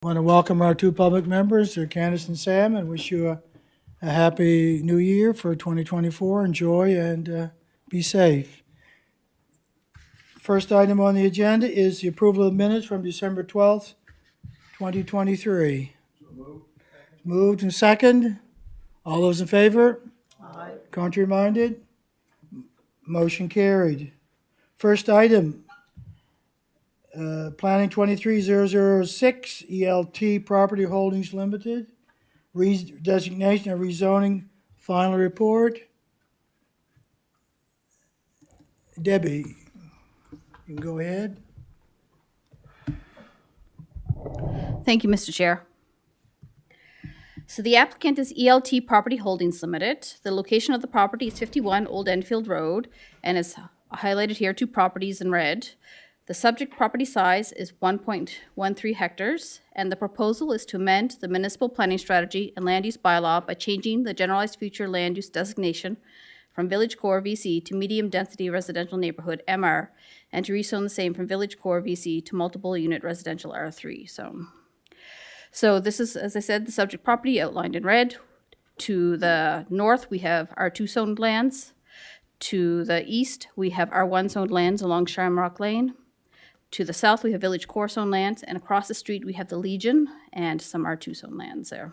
I want to welcome our two public members, Candace and Sam, and wish you a happy new year for 2024. Enjoy and be safe. First item on the agenda is the approval of minutes from December 12th, 2023. Moved and second. All those in favor? Aye. Contrary minded? Motion carried. First item, Planning 23006, ELT Property Holdings Limited, designation of rezoning, final report. Debbie, you can go ahead. Thank you, Mr. Chair. So the applicant is ELT Property Holdings Limited. The location of the property is 51 Old Enfield Road, and it's highlighted here, two properties in red. The subject property size is 1.13 hectares, and the proposal is to amend the municipal planning strategy and land use bylaw by changing the generalized future land use designation from Village Core VC to Medium Density Residential Neighborhood MR, and to rezone the same from Village Core VC to Multiple Unit Residential R3. So this is, as I said, the subject property outlined in red. To the north, we have R2 zoned lands. To the east, we have R1 zoned lands along Shamrock Lane. To the south, we have Village Core zone lands, and across the street, we have the Legion and some R2 zone lands there.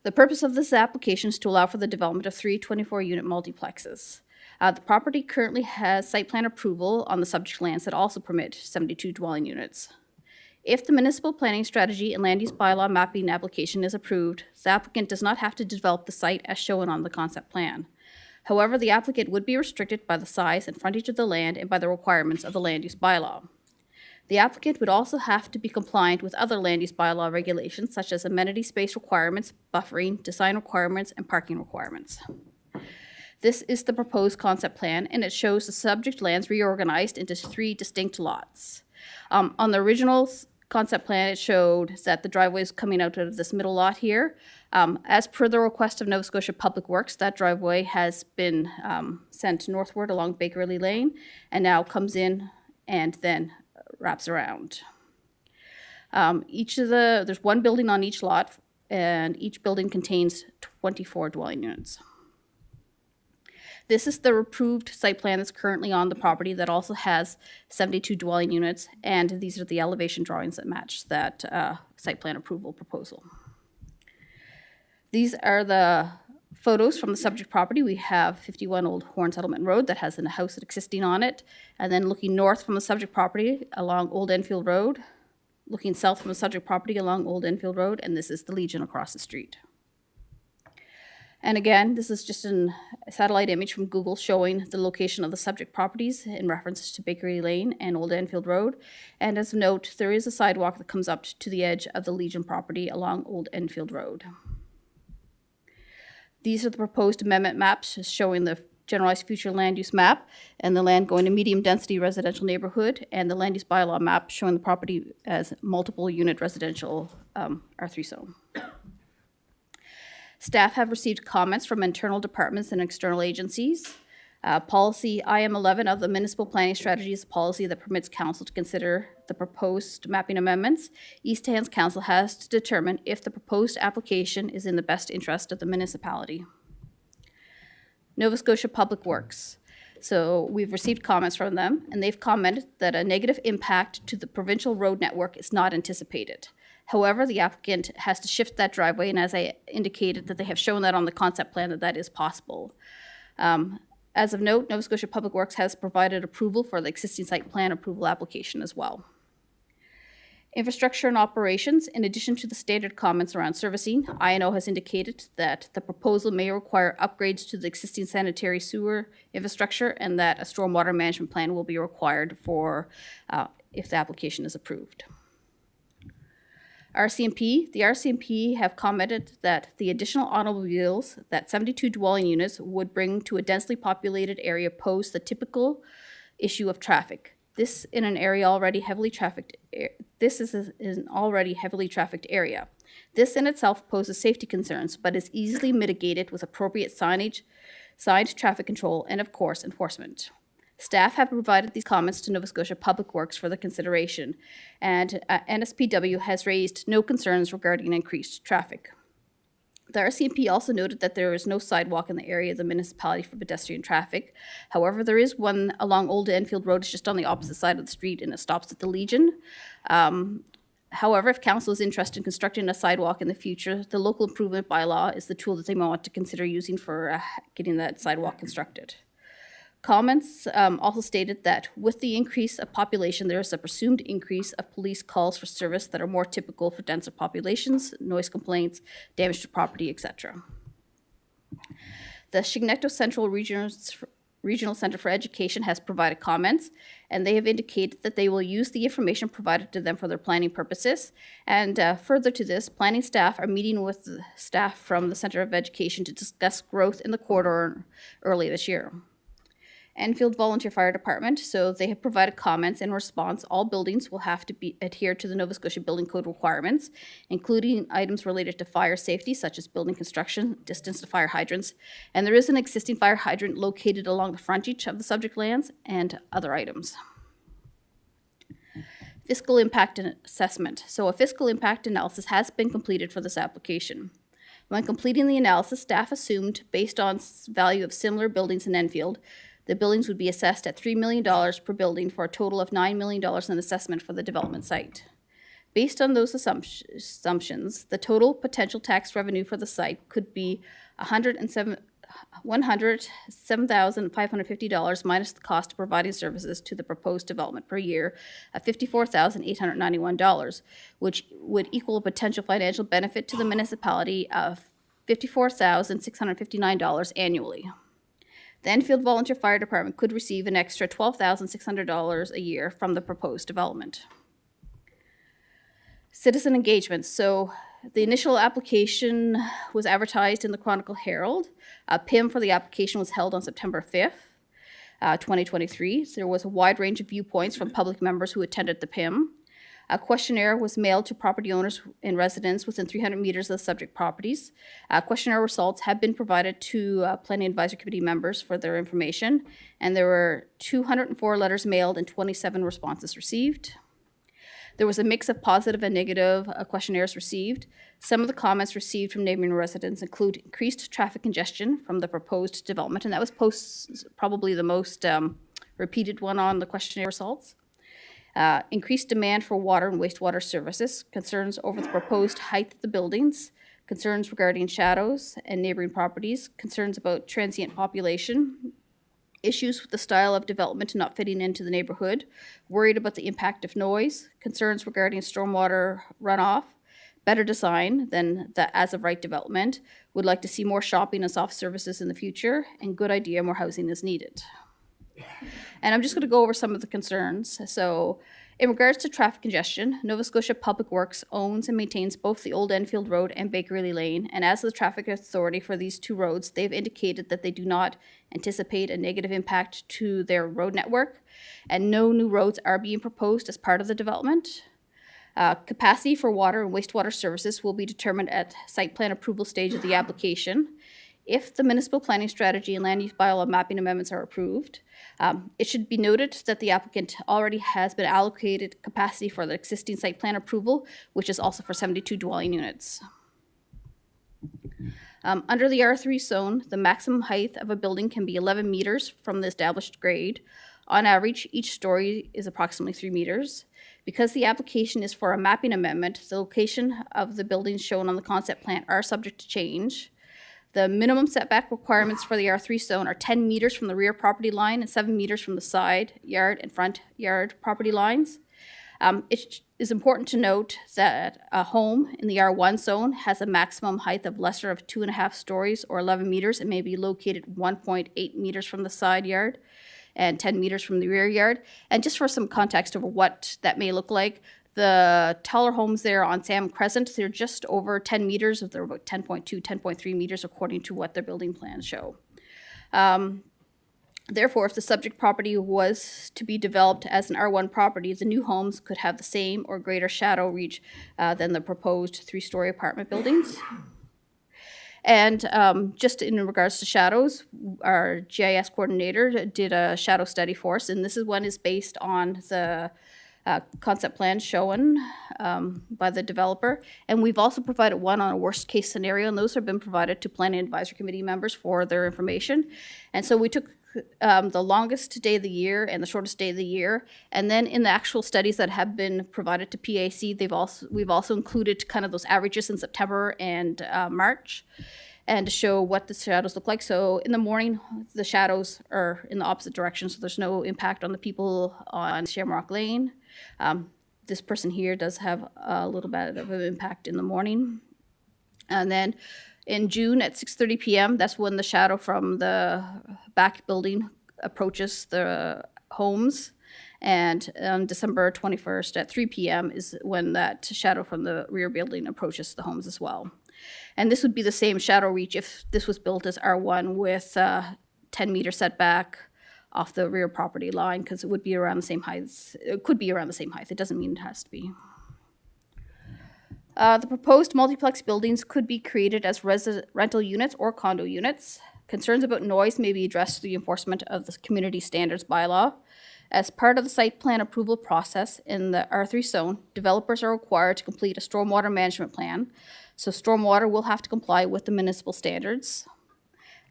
The purpose of this application is to allow for the development of 3 24-unit multiplexes. The property currently has site plan approval on the subject lands that also permit 72 dwelling units. If the municipal planning strategy and land use bylaw mapping application is approved, the applicant does not have to develop the site as shown on the concept plan. However, the applicant would be restricted by the size and frontage of the land and by the requirements of the land use bylaw. The applicant would also have to be compliant with other land use bylaw regulations such as amenity space requirements, buffering, design requirements, and parking requirements. This is the proposed concept plan, and it shows the subject lands reorganized into 3 distinct lots. On the original concept plan, it showed that the driveway is coming out of this middle lot here. As per the request of Nova Scotia Public Works, that driveway has been sent northward along Bakerley Lane and now comes in and then wraps around. There's one building on each lot, and each building contains 24 dwelling units. This is the approved site plan that's currently on the property that also has 72 dwelling units, and these are the elevation drawings that match that site plan approval proposal. These are the photos from the subject property. We have 51 Old Horn Settlement Road that has a house existing on it, and then looking north from the subject property along Old Enfield Road, looking south from the subject property along Old Enfield Road, and this is the Legion across the street. And again, this is just a satellite image from Google showing the location of the subject properties in reference to Bakery Lane and Old Enfield Road. And as a note, there is a sidewalk that comes up to the edge of the Legion property along Old Enfield Road. These are the proposed amendment maps showing the generalized future land use map and the land going to medium density residential neighborhood, and the land use bylaw map showing the property as multiple unit residential R3 zone. Staff have received comments from internal departments and external agencies. Policy IM11 of the Municipal Planning Strategy is a policy that permits council to consider the proposed mapping amendments. East Hants Council has to determine if the proposed application is in the best interest of the municipality. Nova Scotia Public Works. So we've received comments from them, and they've commented that a negative impact to the provincial road network is not anticipated. However, the applicant has to shift that driveway, and as I indicated, that they have shown that on the concept plan that is possible. As of note, Nova Scotia Public Works has provided approval for the existing site plan approval application as well. Infrastructure and operations, in addition to the standard comments around servicing, INO has indicated that the proposal may require upgrades to the existing sanitary sewer infrastructure, and that a stormwater management plan will be required for if the application is approved. RCMP, the RCMP have commented that the additional automobiles that 72 dwelling units would bring to a densely populated area pose the typical issue of traffic. This is an already heavily trafficked area. This in itself poses safety concerns, but is easily mitigated with appropriate signage, signed traffic control, and of course, enforcement. Staff have provided these comments to Nova Scotia Public Works for their consideration, and NSPW has raised no concerns regarding increased traffic. The RCMP also noted that there is no sidewalk in the area of the municipality for pedestrian traffic. However, there is one along Old Enfield Road. It's just on the opposite side of the street, and it stops at the Legion. However, if council is interested in constructing a sidewalk in the future, the local improvement bylaw is the tool that they might want to consider using for getting that sidewalk constructed. Comments also stated that with the increase of population, there is a presumed increase of police calls for service that are more typical for denser populations, noise complaints, damage to property, etc. The Chignecto Central Regional Center for Education has provided comments, and they have indicated that they will use the information provided to them for their planning purposes. And further to this, planning staff are meeting with the staff from the Center of Education to discuss growth in the corridor early this year. Enfield Volunteer Fire Department, so they have provided comments. In response, all buildings will have to adhere to the Nova Scotia Building Code requirements, including items related to fire safety, such as building construction, distance to fire hydrants, and there is an existing fire hydrant located along the frontage of the subject lands, and other items. Fiscal impact assessment. So a fiscal impact analysis has been completed for this application. When completing the analysis, staff assumed, based on value of similar buildings in Enfield, the buildings would be assessed at $3 million per building for a total of $9 million in assessment for the development site. Based on those assumptions, the total potential tax revenue for the site could be $107,550 minus the cost of providing services to the proposed development per year of $54,891, which would equal a potential financial benefit to the municipality of $54,659 annually. The Enfield Volunteer Fire Department could receive an extra $12,600 a year from the proposed development. Citizen engagement. So the initial application was advertised in the Chronicle Herald. A PIM for the application was held on September 5th, 2023. There was a wide range of viewpoints from public members who attended the PIM. A questionnaire was mailed to property owners and residents within 300 meters of the subject properties. Questionnaire results have been provided to Planning Advisory Committee members for their information, and there were 204 letters mailed and 27 responses received. There was a mix of positive and negative questionnaires received. Some of the comments received from neighboring residents include increased traffic congestion from the proposed development, and that was probably the most repeated one on the questionnaire results. Increased demand for water and wastewater services, concerns over the proposed height of the buildings, concerns regarding shadows and neighboring properties, concerns about transient population, issues with the style of development not fitting into the neighborhood, worried about the impact of noise, concerns regarding stormwater runoff, better design than the as-of-right development, would like to see more shopping and soft services in the future, and good idea, more housing is needed. And I'm just going to go over some of the concerns. So in regards to traffic congestion, Nova Scotia Public Works owns and maintains both the Old Enfield Road and Bakerley Lane, and as the traffic authority for these two roads, they've indicated that they do not anticipate a negative impact to their road network, and no new roads are being proposed as part of the development. Capacity for water and wastewater services will be determined at site plan approval stage of the application. If the municipal planning strategy and land use bylaw mapping amendments are approved, it should be noted that the applicant already has been allocated capacity for the existing site plan approval, which is also for 72 dwelling units. Under the R3 zone, the maximum height of a building can be 11 meters from the established grade. On average, each story is approximately 3 meters. Because the application is for a mapping amendment, the location of the buildings shown on the concept plan are subject to change. The minimum setback requirements for the R3 zone are 10 meters from the rear property line and 7 meters from the side yard and front yard property lines. It is important to note that a home in the R1 zone has a maximum height of lesser of 2.5 stories or 11 meters. It may be located 1.8 meters from the side yard and 10 meters from the rear yard. And just for some context over what that may look like, the taller homes there on Sam Crescent, they're just over 10 meters. They're about 10.2, 10.3 meters according to what their building plans show. Therefore, if the subject property was to be developed as an R1 property, the new homes could have the same or greater shadow reach than the proposed 3-story apartment buildings. And just in regards to shadows, our GIS coordinator did a shadow study for us, and this one is based on the concept plan shown by the developer. And we've also provided one on a worst-case scenario, and those have been provided to Planning Advisory Committee members for their information. And so we took the longest day of the year and the shortest day of the year, and then in the actual studies that have been provided to PAC, we've also included kind of those averages in September and March, and to show what the shadows look like. So in the morning, the shadows are in the opposite direction, so there's no impact on the people on Shamrock Lane. This person here does have a little bit of an impact in the morning. And then in June at 6:30 p.m., that's when the shadow from the back building approaches the homes. And on December 21st at 3 p.m. is when that shadow from the rear building approaches the homes as well. And this would be the same shadow reach if this was built as R1 with 10-meter setback off the rear property line, because it would be around the same height. It could be around the same height. It doesn't mean it has to be. The proposed multiplex buildings could be created as rental units or condo units. Concerns about noise may be addressed through the enforcement of the community standards bylaw. As part of the site plan approval process in the R3 zone, developers are required to complete a stormwater management plan. So stormwater will have to comply with the municipal standards.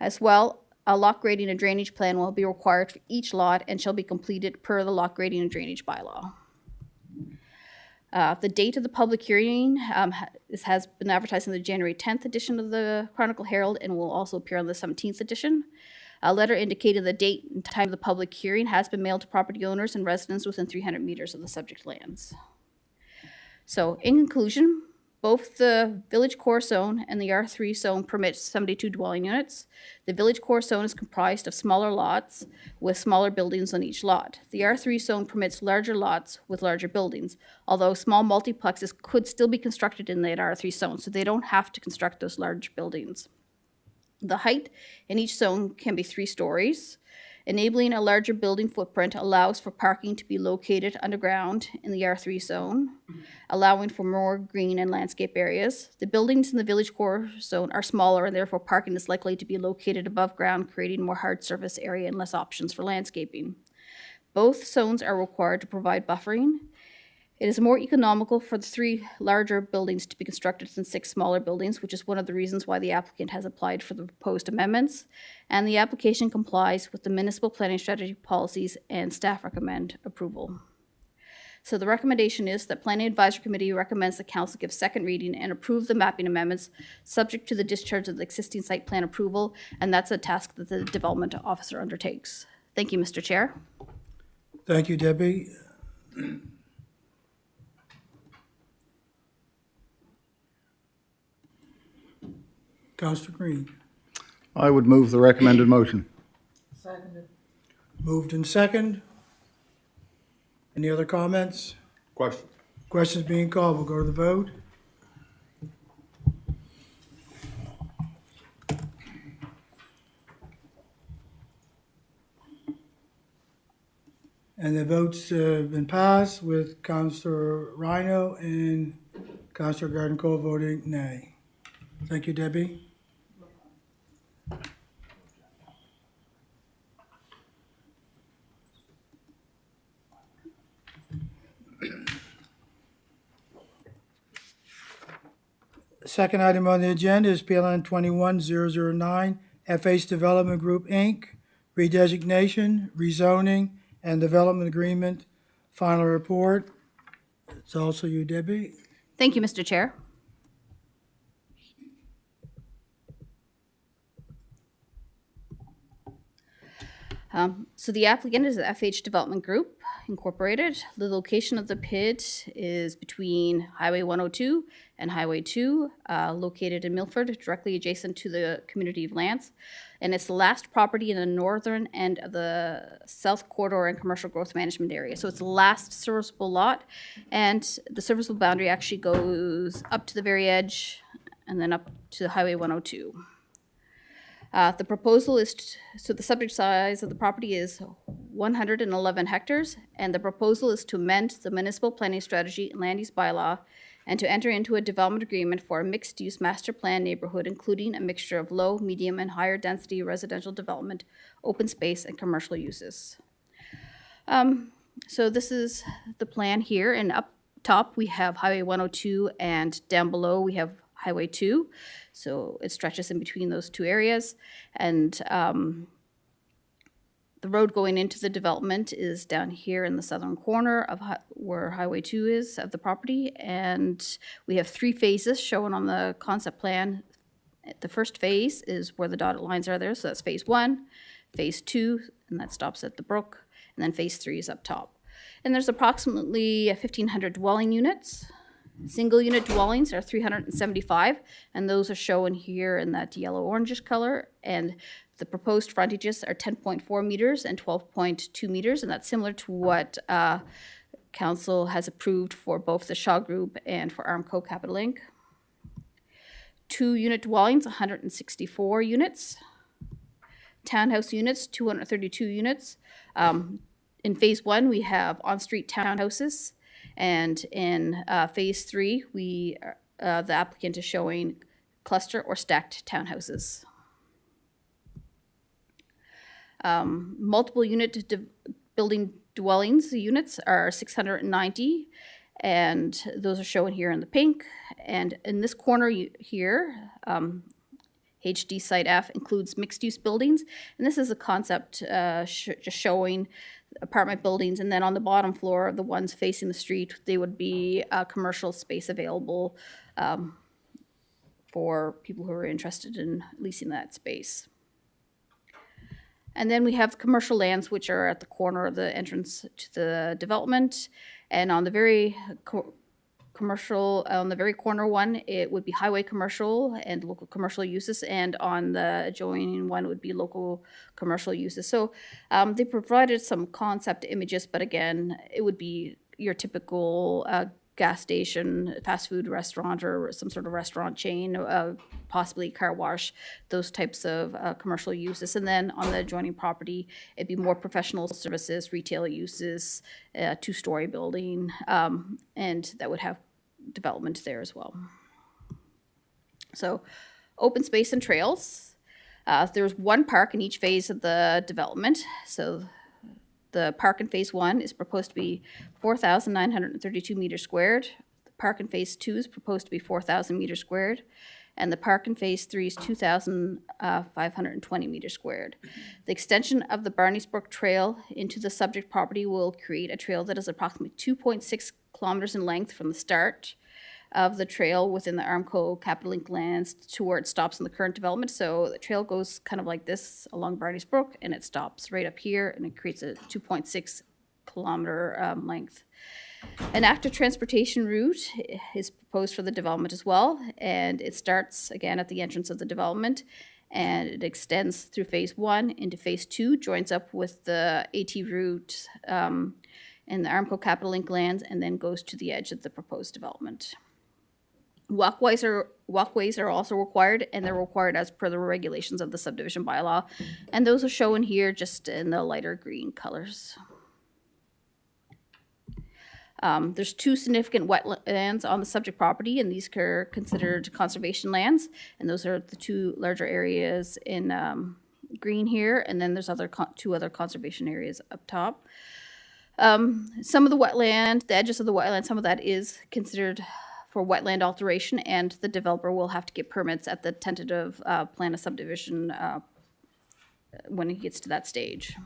As well, a lot grading and drainage plan will be required for each lot and shall be completed per the lot grading and drainage bylaw. The date of the public hearing has been advertised in the January 10th edition of the Chronicle Herald and will also appear on the 17th edition. A letter indicating the date and time of the public hearing has been mailed to property owners and residents within 300 meters of the subject lands. So in conclusion, both the Village Core Zone and the R3 zone permit 72 dwelling units. The Village Core Zone is comprised of smaller lots with smaller buildings on each lot. The R3 zone permits larger lots with larger buildings, although small multiplexes could still be constructed in that R3 zone, so they don't have to construct those large buildings. The height in each zone can be 3 stories. Enabling a larger building footprint allows for parking to be located underground in the R3 zone, allowing for more green and landscape areas. The buildings in the Village Core Zone are smaller, and therefore parking is likely to be located above ground, creating more hard surface area and less options for landscaping. Both zones are required to provide buffering. It is more economical for the 3 larger buildings to be constructed than 6 smaller buildings, which is one of the reasons why the applicant has applied for the proposed amendments. And the application complies with the municipal planning strategy policies, and staff recommend approval. So the recommendation is that Planning Advisory Committee recommends the council give second reading and approve the mapping amendments subject to the discharge of the existing site plan approval, and that's a task that the development officer undertakes. Thank you, Mr. Chair. Thank you, Debbie. Councillor Green. I would move the recommended motion. Moved in second. Any other comments? Question. Questions being called. We'll go to the vote. And the votes have been passed with Councillor Rhino and Councillor Garden-Cole voting nay. Thank you, Debbie. Second item on the agenda is PLN 21009, FH Development Group, Inc., redesignation, rezoning, and development agreement. Final report. It's also you, Debbie. Thank you, Mr. Chair. So the applicant is the FH Development Group Incorporated. The location of the PID is between Highway 102 and Highway 2, located in Milford, directly adjacent to the community of Lance. And it's the last property in the northern end of the South Corridor and Commercial Growth Management Area. So it's the last serviceable lot, and the serviceable boundary actually goes up to the very edge and then up to Highway 102. The proposal is, so the subject size of the property is 111 hectares, and the proposal is to amend the municipal planning strategy and land use bylaw and to enter into a development agreement for a mixed-use master plan neighborhood, including a mixture of low, medium, and higher density residential development, open space, and commercial uses. So this is the plan here, and up top we have Highway 102, and down below we have Highway 2. So it stretches in between those two areas, and the road going into the development is down here in the southern corner of where Highway 2 is of the property, and we have 3 phases shown on the concept plan. The first phase is where the dotted lines are there, so that's phase 1, phase 2, and that stops at the brook, and then phase 3 is up top. And there's approximately 1,500 dwelling units. Single unit dwellings are 375, and those are shown here in that yellow orangish color. And the proposed frontages are 10.4 meters and 12.2 meters, and that's similar to what council has approved for both the Shaw Group and for Armco Capital Inc. 2 unit dwellings, 164 units. Townhouse units, 232 units. In phase 1, we have on-street townhouses. And in phase 3, the applicant is showing cluster or stacked townhouses. Multiple unit building dwellings units are 690, and those are shown here in the pink. And in this corner here, HD Site F includes mixed-use buildings, and this is a concept just showing apartment buildings, and then on the bottom floor, the ones facing the street, they would be commercial space available for people who are interested in leasing that space. And then we have commercial lands, which are at the corner of the entrance to the development, and on the very commercial, on the very corner one, it would be highway commercial and local commercial uses, and on the adjoining one would be local commercial uses. So they provided some concept images, but again, it would be your typical gas station, fast food restaurant, or some sort of restaurant chain, possibly car wash, those types of commercial uses. And then on the adjoining property, it'd be more professional services, retail uses, 2-story building, and that would have development there as well. So open space and trails. There's 1 park in each phase of the development. So the park in phase 1 is proposed to be 4,932 meters squared. The park in phase 2 is proposed to be 4,000 meters squared. And the park in phase 3 is 2,520 meters squared. The extension of the Barneys Brook Trail into the subject property will create a trail that is approximately 2.6 kilometers in length from the start of the trail within the Armco Capital Inc. lands to where it stops in the current development. So the trail goes kind of like this along Barneys Brook, and it stops right up here, and it creates a 2.6 kilometer length. An active transportation route is proposed for the development as well, and it starts again at the entrance of the development, and it extends through phase 1 into phase 2, joins up with the AT route in the Armco Capital Inc. lands, and then goes to the edge of the proposed development. Walkways are also required, and they're required as per the regulations of the subdivision bylaw, and those are shown here just in the lighter green colors. There's 2 significant wetlands on the subject property, and these are considered conservation lands, and those are the 2 larger areas in green here, and then there's 2 other conservation areas up top. Some of the wetland, the edges of the wetland, some of that is considered for wetland alteration, and the developer will have to get permits at the tentative plan of subdivision when it gets to that stage.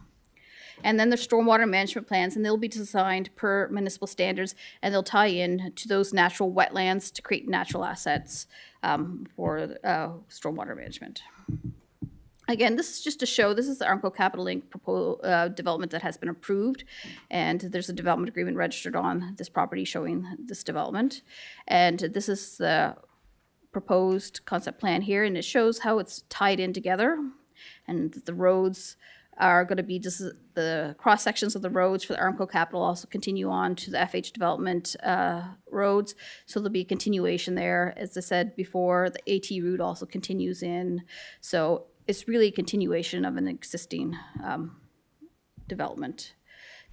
And then there's stormwater management plans, and they'll be designed per municipal standards, and they'll tie in to those natural wetlands to create natural assets for stormwater management. Again, this is just to show, this is the Armco Capital Inc. Development that has been approved, and there's a development agreement registered on this property showing this development. And this is the proposed concept plan here, and it shows how it's tied in together. And the roads are going to be just the cross sections of the roads for the Armco Capital also continue on to the FH development roads. So there'll be a continuation there. As I said before, the AT route also continues in. So it's really a continuation of an existing development.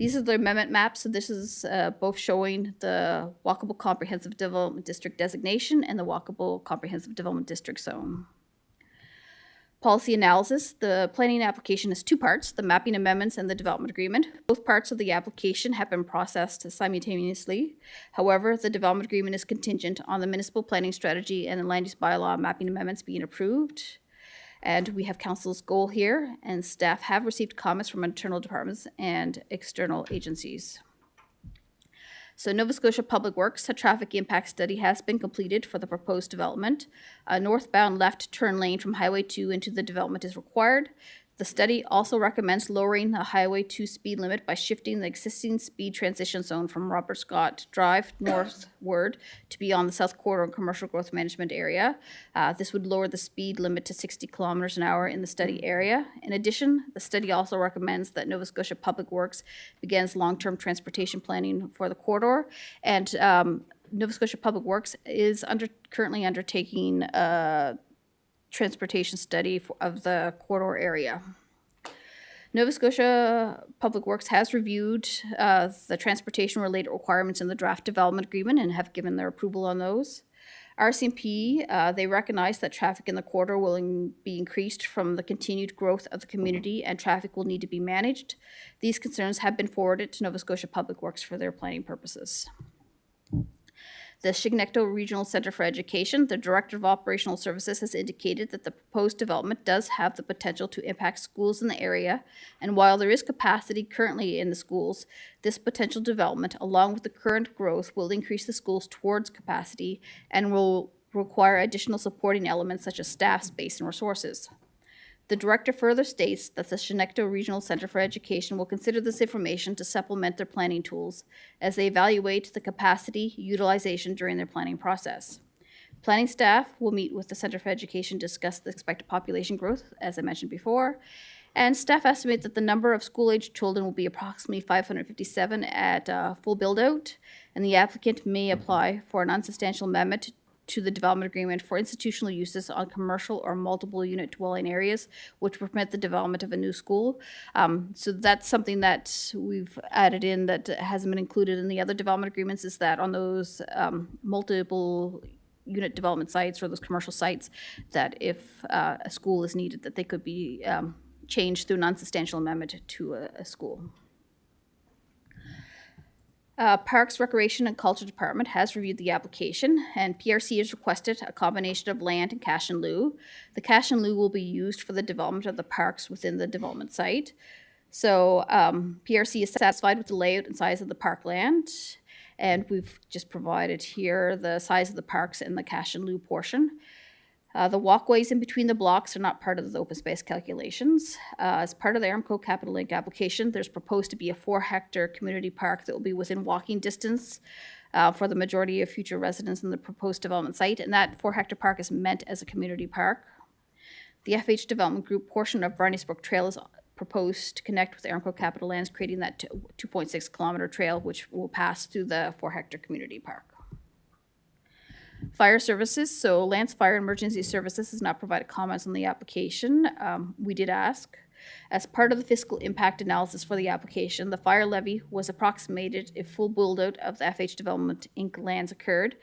These are the amendment maps, so this is both showing the Walkable Comprehensive Development District designation and the Walkable Comprehensive Development District zone. Policy analysis. The planning application has two parts, the mapping amendments and the development agreement. Both parts of the application have been processed simultaneously. However, the development agreement is contingent on the municipal planning strategy and the land use bylaw mapping amendments being approved. And we have council's goal here, and staff have received comments from internal departments and external agencies. So Nova Scotia Public Works, a traffic impact study has been completed for the proposed development. A northbound left turn lane from Highway 2 into the development is required. The study also recommends lowering the Highway 2 speed limit by shifting the existing speed transition zone from Robert Scott Drive northward to be on the South Corridor and Commercial Growth Management area. This would lower the speed limit to 60 kilometers an hour in the study area. In addition, the study also recommends that Nova Scotia Public Works begins long-term transportation planning for the corridor. And Nova Scotia Public Works is currently undertaking a transportation study of the corridor area. Nova Scotia Public Works has reviewed the transportation-related requirements in the draft development agreement and have given their approval on those. RCMP, they recognize that traffic in the corridor will be increased from the continued growth of the community and traffic will need to be managed. These concerns have been forwarded to Nova Scotia Public Works for their planning purposes. The Chignecto Regional Center for Education, the Director of Operational Services, has indicated that the proposed development does have the potential to impact schools in the area, and while there is capacity currently in the schools, this potential development, along with the current growth, will increase the schools towards capacity and will require additional supporting elements such as staff, space, and resources. The director further states that the Chignecto Regional Center for Education will consider this information to supplement their planning tools as they evaluate the capacity utilization during their planning process. Planning staff will meet with the Center for Education to discuss the expected population growth, as I mentioned before, and staff estimate that the number of school-aged children will be approximately 557 at full build-out, and the applicant may apply for an unsubstantial amendment to the development agreement for institutional uses on commercial or multiple unit dwelling areas, which permit the development of a new school. So that's something that we've added in that hasn't been included in the other development agreements, is that on those multiple unit development sites or those commercial sites, that if a school is needed, that they could be changed through an unsubstantial amendment to a school. Parks, Recreation, and Culture Department has reviewed the application, and PRC has requested a combination of land and cash in lieu. The cash in lieu will be used for the development of the parks within the development site. So PRC is satisfied with the layout and size of the parkland, and we've just provided here the size of the parks and the cash in lieu portion. The walkways in between the blocks are not part of the open space calculations. As part of the Armco Capital Link application, there's proposed to be a 4-hectare community park that will be within walking distance for the majority of future residents in the proposed development site, and that 4-hectare park is meant as a community park. The FH Development Group portion of Barneys Brook Trail is proposed to connect with Armco Capital Lands, creating that 2.6 kilometer trail, which will pass through the 4-hectare community park. Fire services, so Lance Fire Emergency Services has not provided comments on the application. We did ask. As part of the fiscal impact analysis for the application, the fire levy was approximated if full build-out of the FH Development Inc. lands occurred.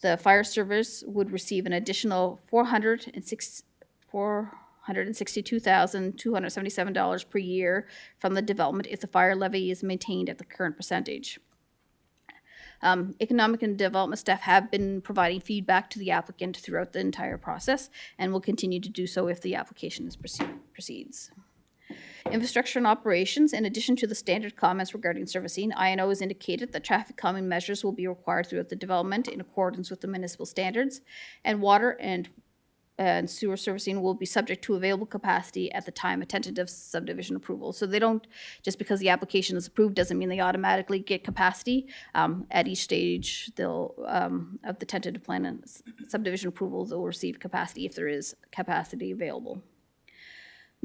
The fire service would receive an additional $462,277 per year from the development if the fire levy is maintained at the current percentage. Economic and development staff have been providing feedback to the applicant throughout the entire process and will continue to do so if the application proceeds. Infrastructure and operations, in addition to the standard comments regarding servicing, INO has indicated that traffic calming measures will be required throughout the development in accordance with the municipal standards, and water and sewer servicing will be subject to available capacity at the time of tentative subdivision approval. So they don't, just because the application is approved doesn't mean they automatically get capacity. At each stage they'll, of the tentative plan and subdivision approval, they'll receive capacity if there is capacity available.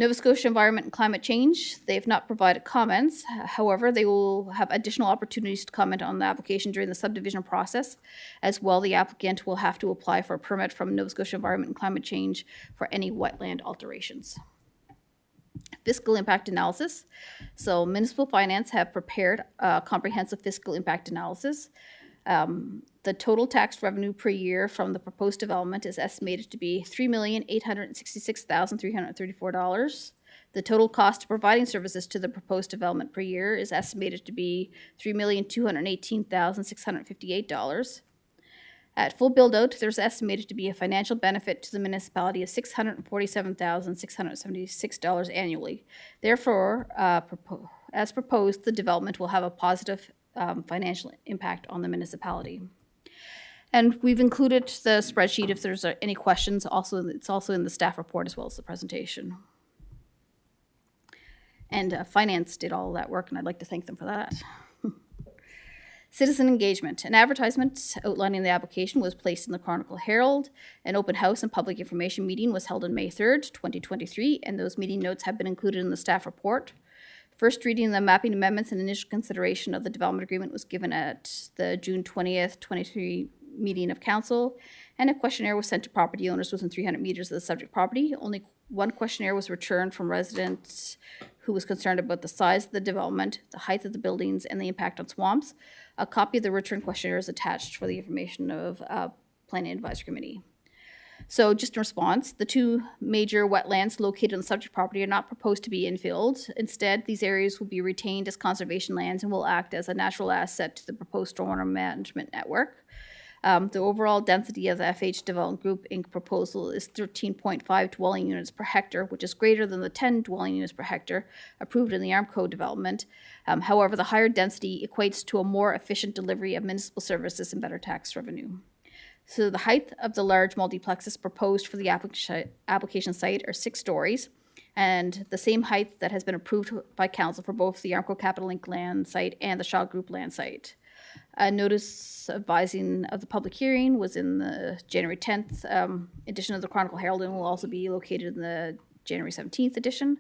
Nova Scotia Environment and Climate Change, they have not provided comments. However, they will have additional opportunities to comment on the application during the subdivision process. As well, the applicant will have to apply for a permit from Nova Scotia Environment and Climate Change for any wetland alterations. fiscal impact analysis. So municipal finance have prepared a comprehensive fiscal impact analysis. The total tax revenue per year from the proposed development is estimated to be $3,866,334. The total cost of providing services to the proposed development per year is estimated to be $3,218,658. At full build-out, there's estimated to be a financial benefit to the municipality of $647,676 annually. Therefore, as proposed, the development will have a positive financial impact on the municipality. And we've included the spreadsheet if there's any questions. Also, it's also in the staff report as well as the presentation. And finance did all of that work, and I'd like to thank them for that. Citizen engagement. An advertisement outlining the application was placed in the Chronicle Herald. An open house and public information meeting was held on May 3rd, 2023, and those meeting notes have been included in the staff report. First reading of the mapping amendments and initial consideration of the development agreement was given at the June 20th, 2023 meeting of council, and a questionnaire was sent to property owners within 300 meters of the subject property. Only one questionnaire was returned from residents who was concerned about the size of the development, the height of the buildings, and the impact on swamps. A copy of the return questionnaire is attached for the information of Planning Advisory Committee. So just in response, the two major wetlands located on the subject property are not proposed to be infilled. Instead, these areas will be retained as conservation lands and will act as a natural asset to the proposed stormwater management network. The overall density of the FH Development Group Inc. proposal is 13.5 dwelling units per hectare, which is greater than the 10 dwelling units per hectare approved in the Armco development. However, the higher density equates to a more efficient delivery of municipal services and better tax revenue. So the height of the large multiplexes proposed for the application site are 6 stories, and the same height that has been approved by council for both the Armco Capital Link land site and the Shaw Group land site. A notice advising of the public hearing was in the January 10th edition of the Chronicle Herald and will also be located in the January 17th edition.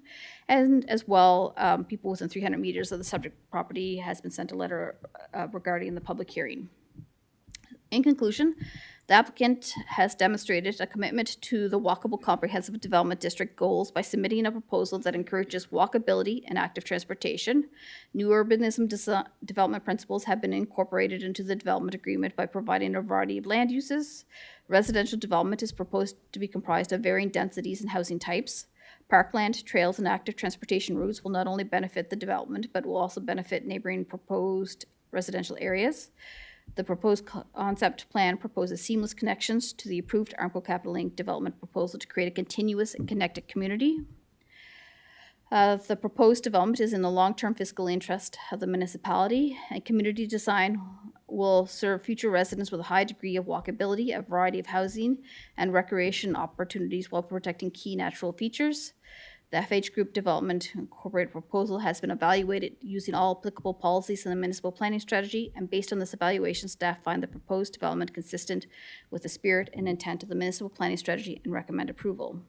And as well, people within 300 meters of the subject property has been sent a letter regarding the public hearing. In conclusion, the applicant has demonstrated a commitment to the Walkable Comprehensive Development District goals by submitting a proposal that encourages walkability and active transportation. New urbanism development principles have been incorporated into the development agreement by providing a variety of land uses. Residential development is proposed to be comprised of varying densities and housing types. Parkland, trails, and active transportation routes will not only benefit the development, but will also benefit neighboring proposed residential areas. The proposed concept plan proposes seamless connections to the approved Armco Capital Link development proposal to create a continuous and connected community. The proposed development is in the long-term fiscal interest of the municipality, and community design will serve future residents with a high degree of walkability, a variety of housing and recreation opportunities while protecting key natural features. The FH Group Development Incorporated proposal has been evaluated using all applicable policies in the municipal planning strategy, and based on this evaluation, staff find the proposed development consistent with the spirit and intent of the municipal planning strategy and recommend approval.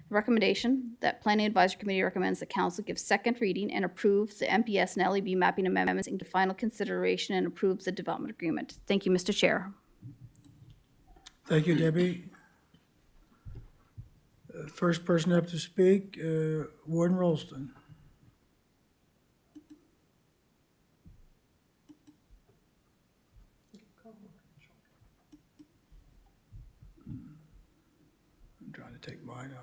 The recommendation that Planning Advisory Committee recommends that Council give second reading and approve the MPS and LEB mapping amendments into final consideration and approve the development agreement. Thank you, Mr. Chair. Thank you, Debbie. First person up to speak, Warden Rolston. I'm trying to take mine off.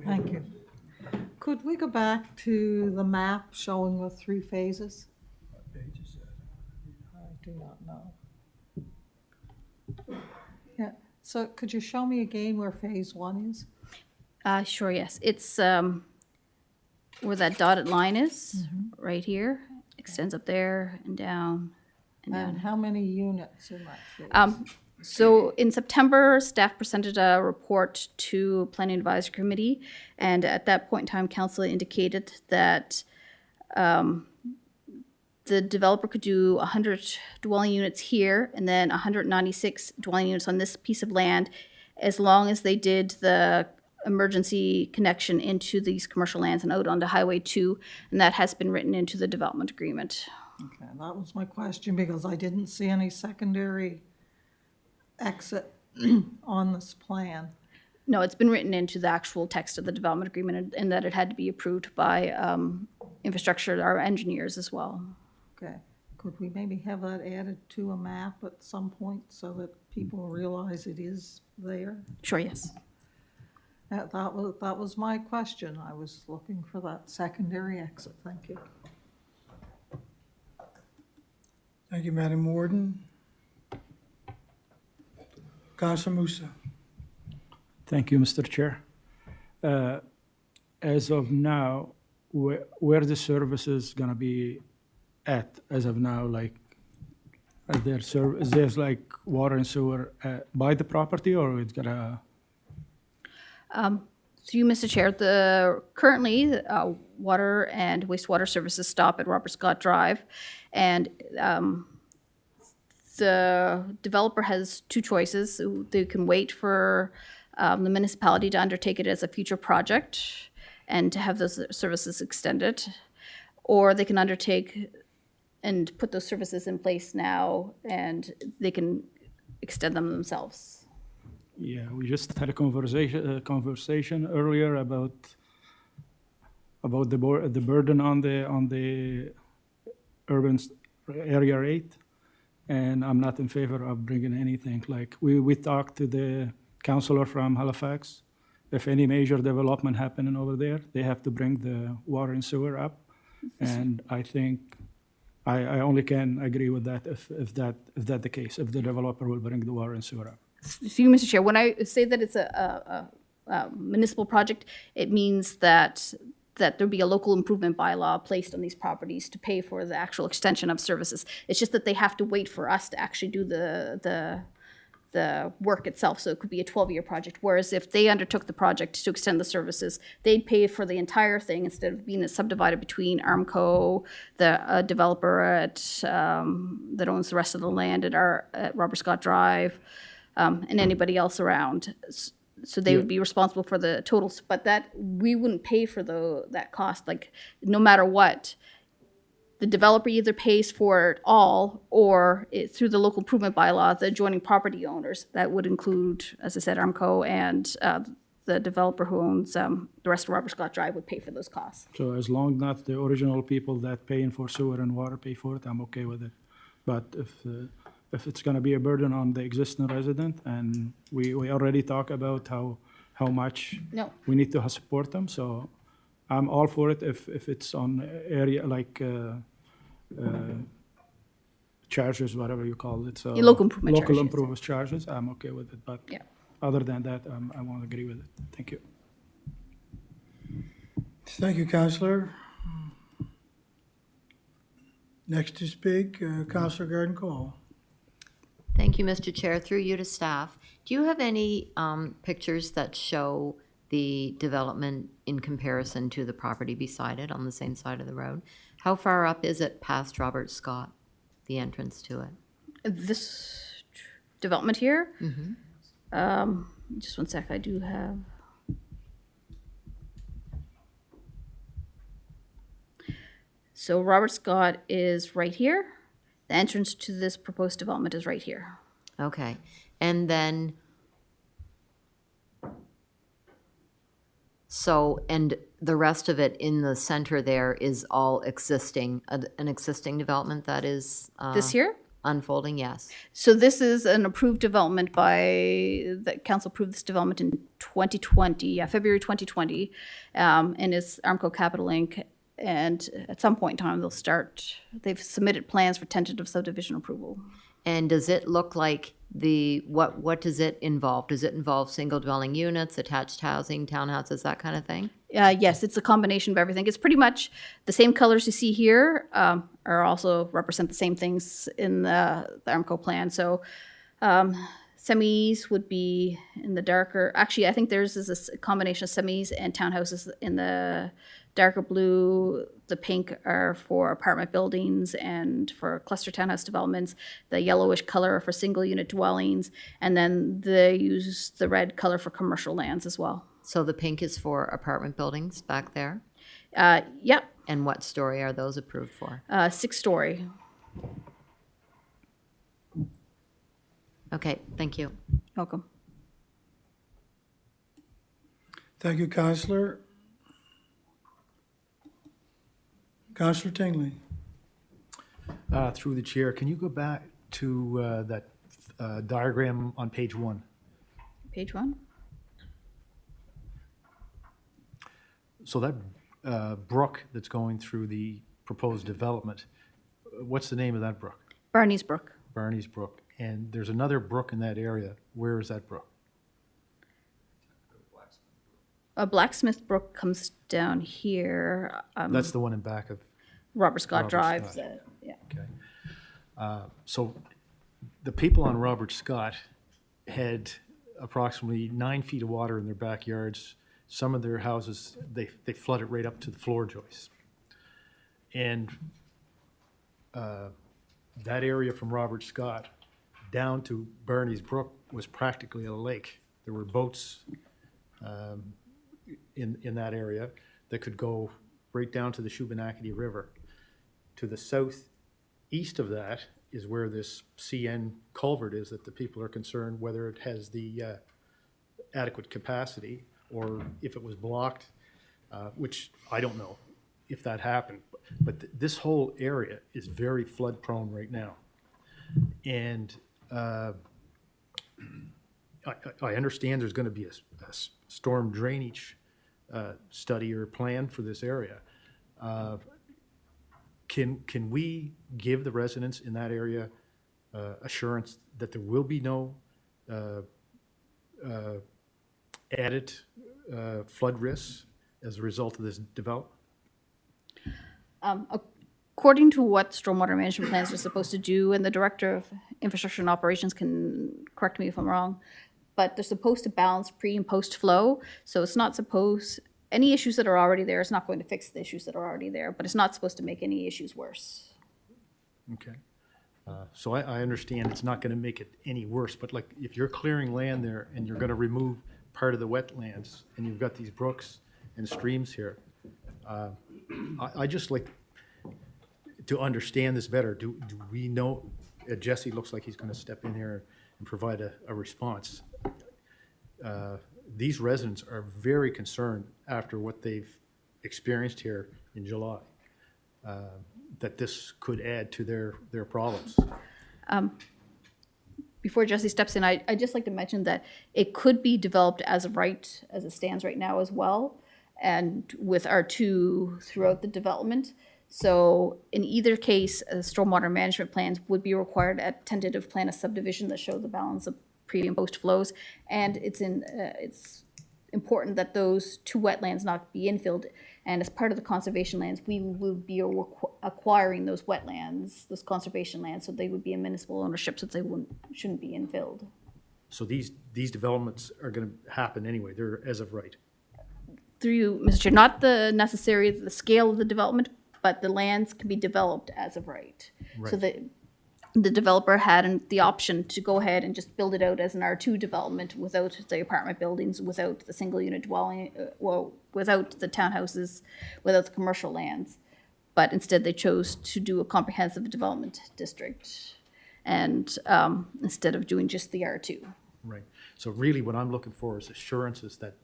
Thank you. Could we go back to the map showing the 3 phases? What page is that? I do not know. Yeah, so could you show me again where phase 1 is? Sure, yes. It's where that dotted line is, right here. Extends up there and down and down. And how many units in that phase? So in September, staff presented a report to Planning Advisory Committee, and at that point in time, council indicated that the developer could do 100 dwelling units here and then 196 dwelling units on this piece of land, as long as they did the emergency connection into these commercial lands and out onto Highway 2, and that has been written into the development agreement. Okay, that was my question, because I didn't see any secondary exit on this plan. No, it's been written into the actual text of the development agreement and that it had to be approved by infrastructure, our engineers as well. Okay, could we maybe have that added to a map at some point so that people realize it is there? Sure, yes. That was my question. I was looking for that secondary exit. Thank you. Thank you, Madam Warden. Councilor Musa. Thank you, Mr. Chair. As of now, where the service is gonna be at, as of now, like, is there's like water and sewer by the property, or it's gonna? Through you, Mr. Chair, currently, water and wastewater services stop at Robert Scott Drive. And the developer has two choices. They can wait for the municipality to undertake it as a future project and to have those services extended. Or they can undertake and put those services in place now, and they can extend them themselves. Yeah, we just had a conversation earlier about the burden on the urban area 8, and I'm not in favor of bringing anything. Like, we talked to the councilor from Halifax. If any major development happening over there, they have to bring the water and sewer up. And I think I only can agree with that if that the case, if the developer will bring the water and sewer up. Through you, Mr. Chair, when I say that it's a municipal project, it means that there'll be a local improvement bylaw placed on these properties to pay for the actual extension of services. It's just that they have to wait for us to actually do the work itself, so it could be a 12-year project. Whereas if they undertook the project to extend the services, they'd pay for the entire thing instead of being subdivided between Armco, the developer that owns the rest of the land at Robert Scott Drive, and anybody else around. So they would be responsible for the totals, but that we wouldn't pay for that cost. Like, no matter what, the developer either pays for it all, or through the local improvement bylaw, the adjoining property owners. That would include, as I said, Armco and the developer who owns the rest of Robert Scott Drive would pay for those costs. So as long as not the original people that paying for sewer and water pay for it, I'm okay with it. But if it's gonna be a burden on the existing resident, and we already talked about how much No. we need to support them, so I'm all for it if it's on area like charges, whatever you call it. So Yeah, local improvement local charges. improvement charges, I'm okay with it. But Yeah. other than that, I won't agree with it. Thank you. Thank you, Councilor. Next to speak, Councilor Garden Cole. Thank you, Mr. Chair. Through you to staff. Do you have any pictures that show the development in comparison to the property beside it on the same side of the road? How far up is it past Robert Scott, the entrance to it? This development here, just one sec, I do have. So Robert Scott is right here. The entrance to this proposed development is right here. Okay. And then, and the rest of it in the center there is all existing, an existing development that is This here? unfolding, yes. So this is an approved development the council approved this development in 2020, February 2020, and it's Armco Capital Inc. And at some point in time, they've submitted plans for tentative subdivision approval. And does it look like what does it involve? Does it involve single dwelling units, attached housing, townhouses, that kind of thing? Yes, it's a combination of everything. It's pretty much the same colors you see here are also represent the same things in the Armco plan. So semis would be in the darker. Actually, I think theirs is a combination of semis and townhouses in the darker blue. The pink are for apartment buildings and for cluster townhouse developments. The yellowish color are for single unit dwellings. And then they use the red color for commercial lands as well. So the pink is for apartment buildings back there? Yep, And what story are those approved for? 6-story. Okay, thank you. Welcome. Thank you, Counselor. Counselor Tingley. Through the chair, can you go back to that diagram on page 1? Page 1. So that brook that's going through the proposed development, what's the name of that brook? Barney's Brook. Barney's Brook. And there's another brook in that area. Where is that brook? Blacksmith Brook comes down here. That's the one in back of, Robert Scott Robert Drive. Scott. Yeah. okay. So the people on Robert Scott had approximately 9 feet of water in their backyards. Some of their houses, they flooded right up to the floor joists. And that area from Robert Scott down to Barney's Brook was practically a lake. There were boats in that area that could go right down to the Shubenacadie River. To the southeast of that is where this CN culvert is that the people are concerned whether it has the adequate capacity or if it was blocked, which I don't know if that happened. But this whole area is very flood prone right now. And I understand there's going to be a storm drainage study or plan for this area. Can we give the residents in that area assurance that there will be no added flood risks as a result of this development? According to what stormwater management plans are supposed to do, and the Director of Infrastructure and Operations can correct me if I'm wrong, but they're supposed to balance pre and post flow. So it's not supposed, any issues that are already there, it's not going to fix the issues that are already there, but it's not supposed to make any issues worse. Okay. So I understand it's not going to make it any worse, but like if you're clearing land there and you're going to remove part of the wetlands and you've got these brooks and streams here, I just like to understand this better. Do we know, Jesse looks like he's going to step in here and provide a response. These residents are very concerned after what they've experienced here in July, that this could add to their problems. Before Jesse steps in, I'd just like to mention that it could be developed as of right, as it stands right now as well, and with R2 throughout the development. So in either case, stormwater management plans would be required at tentative plan of subdivision that show the balance of pre and post flows. And it's important that those two wetlands not be infilled. And as part of the conservation lands, we will be acquiring those wetlands, those conservation lands, so they would be in municipal ownership, so they shouldn't be infilled. So these developments are going to happen anyway. They're as of right. Through you, Mr. Chair, not the scale of the development, but the lands can be developed as of right. So the developer had the option to go ahead and just build it out as an R2 development without the apartment buildings, without the single unit dwelling, without the townhouses, without the commercial lands. But instead they chose to do a comprehensive development district and instead of doing just the R2. Right. So really what I'm looking for is assurances that,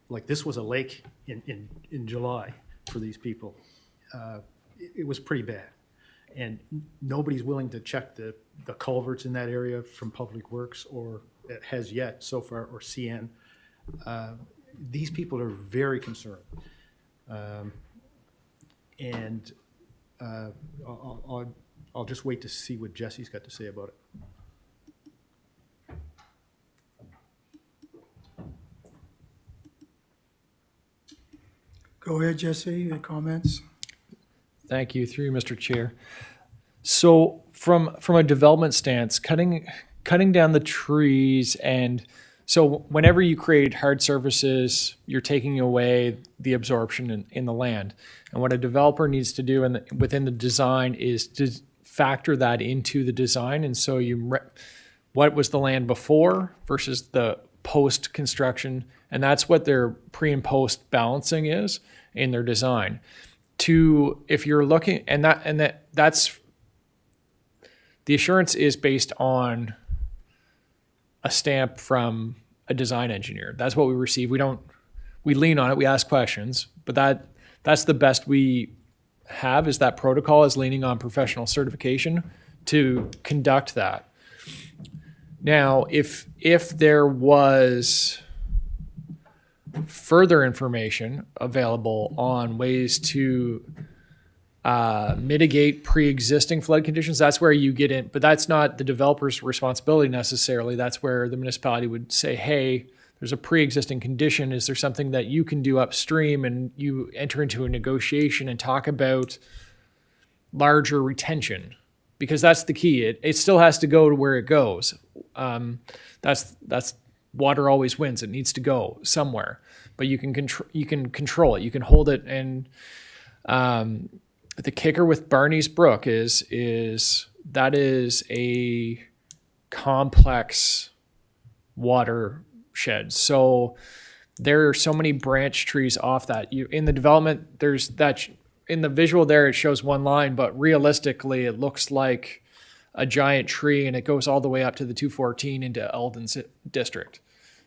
like this was a lake in July for these people. It was pretty bad. And nobody's willing to check the culverts in that area from Public Works or has yet so far, or CN. These people are very concerned. And I'll just wait to see what Jesse's got to say about it. Go ahead, Jesse, your comments. Thank you, through you, Mr. Chair. So from a development stance, cutting down the trees, and so whenever you create hard surfaces, you're taking away the absorption in the land. And what a developer needs to do within the design is to factor that into the design. And so what was the land before versus the post-construction, and that's what their pre and post balancing is in their design. If you're looking, that's the assurance is based on a stamp from a design engineer. That's what we receive. We lean on it, we ask questions, but that's the best we have, is that protocol, is leaning on professional certification to conduct that. Now, if there was further information available on ways to mitigate pre-existing flood conditions, that's where you get in, but that's not the developer's responsibility necessarily. That's where the municipality would say, hey, there's a pre-existing condition. Is there something that you can do upstream? And you enter into a negotiation and talk about larger retention, because that's the key. It still has to go to where it goes. That's water always wins. It needs to go somewhere, but you can control it. You can hold it. And the kicker with Barney's Brook is that is a complex watershed. So there are so many branch trees off that. In the development, there's that. In the visual there, it shows one line, but realistically, it looks like a giant tree, and it goes all the way up to the 214 into Eldon's district.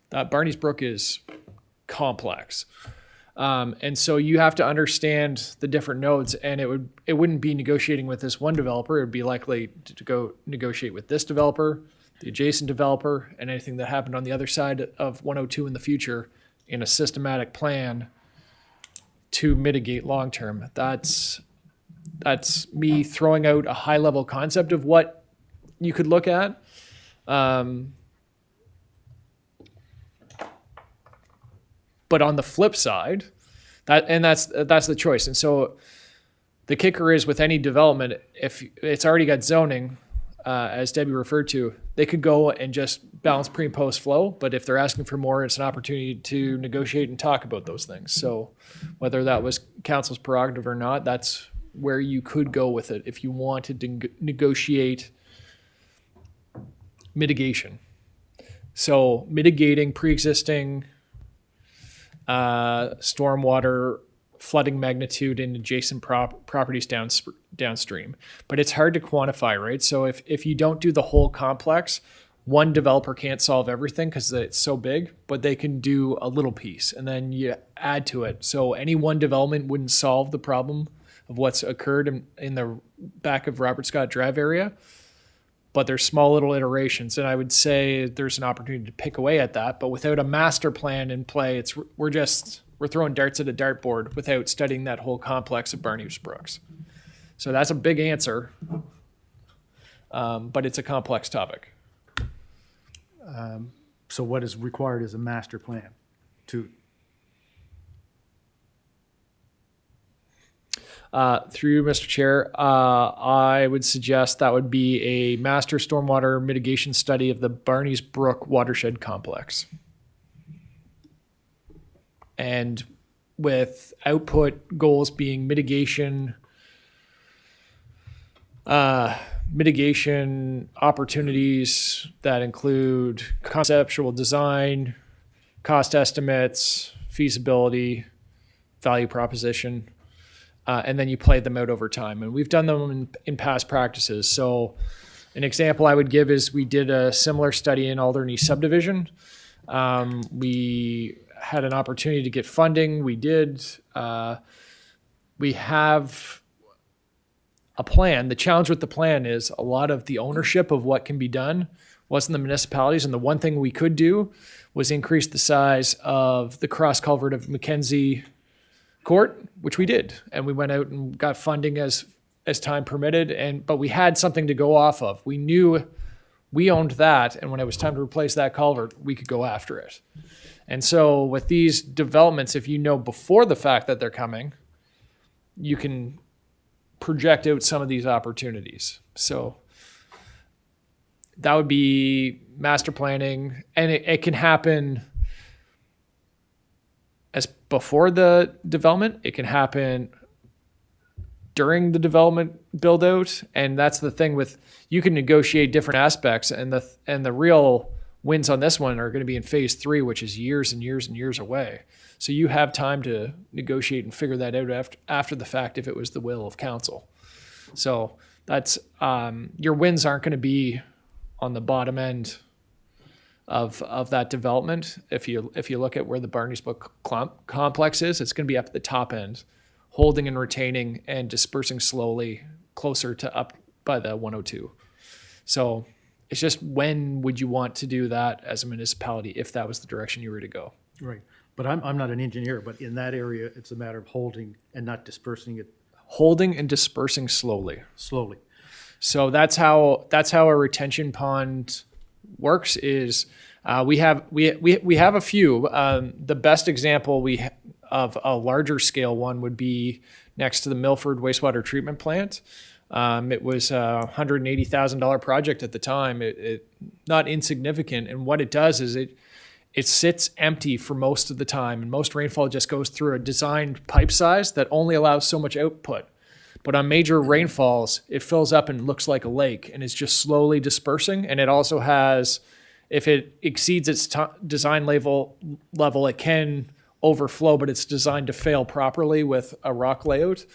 Barney's Brook is complex. And so you have to understand the different nodes, and it wouldn't be negotiating with this one developer. It would be likely to go negotiate with this developer, the adjacent developer, and anything that happened on the other side of 102 in the future in a systematic plan to mitigate long-term. That's me throwing out a high-level concept of what you could look at. But on the flip side, that's the choice. And so the kicker is, with any development, if it's already got zoning, as Debbie referred to, they could go and just balance pre and post flow. But if they're asking for more, it's an opportunity to negotiate and talk about those things. So whether that was council's prerogative or not, that's where you could go with it if you wanted to negotiate mitigation. So mitigating pre-existing stormwater flooding magnitude in adjacent properties downstream. But it's hard to quantify, right? So if you don't do the whole complex, one developer can't solve everything because it's so big, but they can do a little piece, and then you add to it. So any one development wouldn't solve the problem of what's occurred in the back of Robert Scott Drive area, but there's small little iterations. And I would say there's an opportunity to pick away at that, but without a master plan in play, we're throwing darts at a dartboard without studying that whole complex of Barney's Brooks. So that's a big answer, but it's a complex topic. So what is required is a master plan to, through Mr. Chair, I would suggest that would be a master stormwater mitigation study of the Barney's Brook watershed complex. And with output goals being mitigation opportunities that include conceptual design, cost estimates, feasibility, value proposition, and then you play them out over time. And we've done them in past practices. So an example I would give is we did a similar study in Alderney subdivision. We had an opportunity to get funding. We did. We have a plan. The challenge with the plan is a lot of the ownership of what can be done wasn't the municipalities. And the one thing we could do was increase the size of the cross culvert of Mackenzie Court, which we did. And we went out and got funding as time permitted. But we had something to go off of. We knew we owned that. And when it was time to replace that culvert, we could go after it. And so with these developments, if you know before the fact that they're coming, you can project out some of these opportunities. So that would be master planning, and it can happen as before the development. It can happen during the development build out. And that's the thing with, you can negotiate different aspects, and the real wins on this one are going to be in phase 3, which is years and years and years away. So you have time to negotiate and figure that out after the fact if it was the will of council. So that's your wins aren't going to be on the bottom end of that development. If you look at where the Barney's Brook complex is, it's going to be up at the top end, holding and retaining and dispersing slowly closer to up by the 102. So it's just, when would you want to do that as a municipality if that was the direction you were to go? Right. But I'm not an engineer, but in that area, it's a matter of holding and not dispersing it Holding and dispersing slowly. slowly. So that's how a retention pond works. Is we have a few. The best example of a larger scale one would be next to the Milford wastewater treatment plant. It was a $180,000 project at the time. It not insignificant. And what it does is it sits empty for most of the time, and most rainfall just goes through a designed pipe size that only allows so much output. But on major rainfalls, it fills up and looks like a lake, and it's just slowly dispersing. And it also has, if it exceeds its design level, it can overflow, but it's designed to fail properly with a rock layout.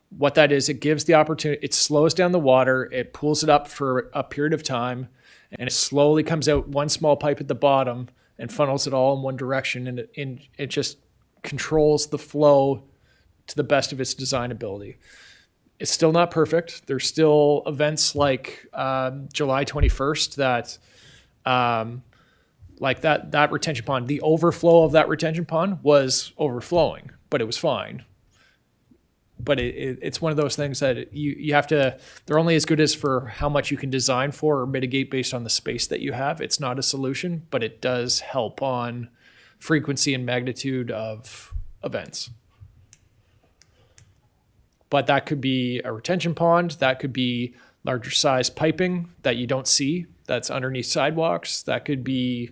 What that is, it gives the opportunity, it slows down the water, it pulls it up for a period of time, and it slowly comes out one small pipe at the bottom and funnels it all in one direction, and it just controls the flow to the best of its design ability. It's still not perfect. There's still events like July 21st that retention pond, the overflow of that retention pond was overflowing, but it was fine. But it's one of those things that you have to, they're only as good as for how much you can design for or mitigate based on the space that you have. It's not a solution, but it does help on frequency and magnitude of events. But that could be a retention pond, that could be larger size piping that you don't see, that's underneath sidewalks, that could be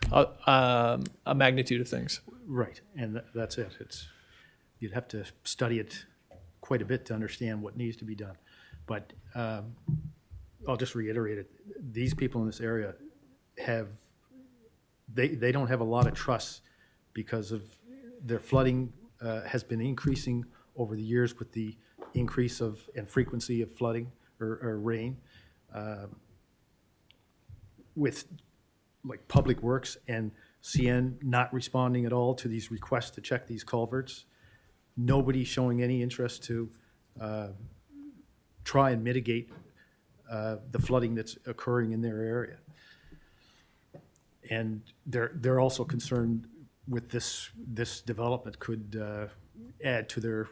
a magnitude of things. Right, and that's it. You'd have to study it quite a bit to understand what needs to be done. But I'll just reiterate it. These people in this area they don't have a lot of trust because of their flooding has been increasing over the years with the increase of and frequency of flooding or rain. With like Public Works and CN not responding at all to these requests to check these culverts. Nobody showing any interest to try and mitigate the flooding that's occurring in their area. And they're also concerned with this development could add to their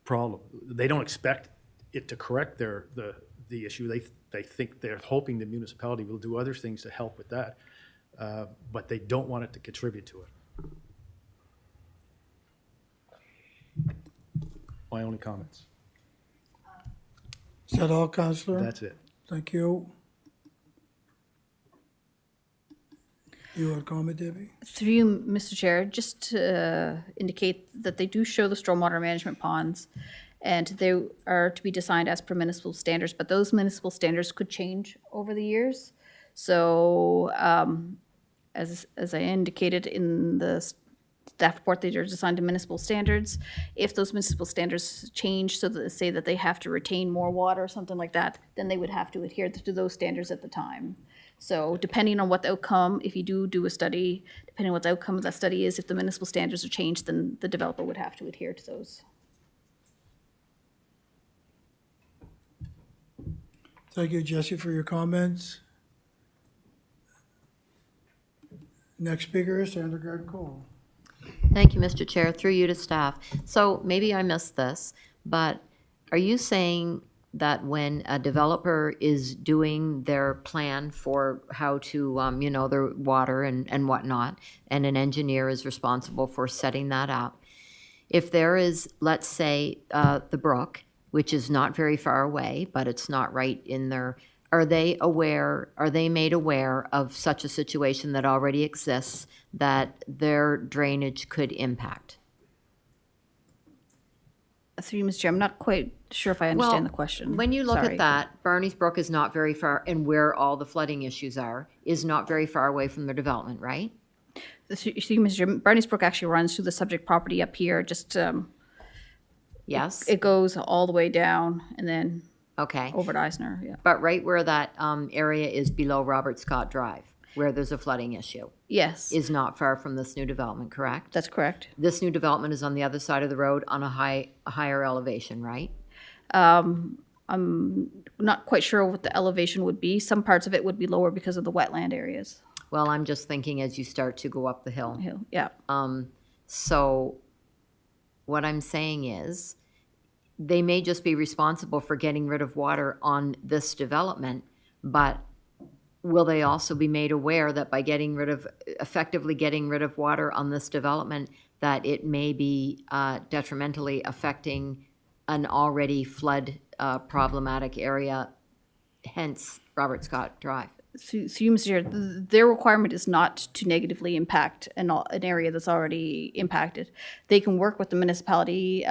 problem. They don't expect it to correct the issue. They think they're hoping the municipality will do other things to help with that, but they don't want it to contribute to it. My only comments. Is that all, Counselor? That's it. Thank you. You want to comment, Debbie? Through you, Mr. Chair, just to indicate that they do show the stormwater management ponds, and they are to be designed as per municipal standards, but those municipal standards could change over the years. So as I indicated in the staff report, they are designed to municipal standards. If those municipal standards change, so that say that they have to retain more water or something like that, then they would have to adhere to those standards at the time. So depending on what the outcome, if you do a study, depending on what the outcome of that study is, if the municipal standards are changed, then the developer would have to adhere to those. Thank you, Jesse, for your comments. Next speaker is Sandra Garden-Cole. Thank you, Mr. Chair. Through you to staff. So maybe I missed this, but are you saying that when a developer is doing their plan for how to, their water and whatnot, and an engineer is responsible for setting that up, if there is, let's say, the brook, which is not very far away, but it's not right in their, are they made aware of such a situation that already exists that their drainage could impact? Through you, Mr. Chair, I'm not quite sure if I understand the question. When you look Sorry. at that, Barney's Brook is not very far, and where all the flooding issues are, is not very far away from their development, right? Through you, Mr. Chair, Barney's Brook actually runs through the subject property up here, just Yes? it goes all the way down and then Okay. over to Eisner, yeah. But right where that area is below Robert Scott Drive, where there's a flooding issue, Yes, is not far from this new development, correct? that's correct. This new development is on the other side of the road on a higher elevation, right? I'm not quite sure what the elevation would be. Some parts of it would be lower because of the wetland areas. Well, I'm just thinking as you start to go up the hill. Hill, yeah. So what I'm saying is, they may just be responsible for getting rid of water on this development, but will they also be made aware that by effectively getting rid of water on this development, that it may be detrimentally affecting an already flood problematic area, hence Robert Scott Drive? So Mr. Chair, their requirement is not to negatively impact an area that's already impacted. They can work with the municipality,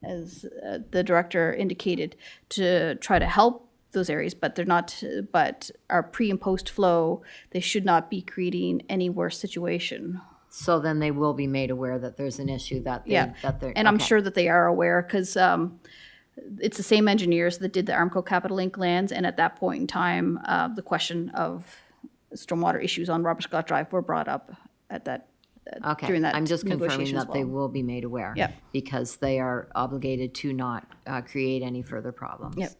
as the director indicated, to try to help those areas, but they're not, but our pre and post flow, they should not be creating any worse situation. So then they will be made aware that there's an issue that Yeah, they're. and I'm okay. sure that they are aware, because it's the same engineers that did the Armco Capital Link lands, and at that point in time, the question of stormwater issues on Robert Scott Drive were brought up at that, Okay, during that I'm just confirming negotiation as that they well. will be made aware. Yep. Because they are obligated to not create any further problems. Yep.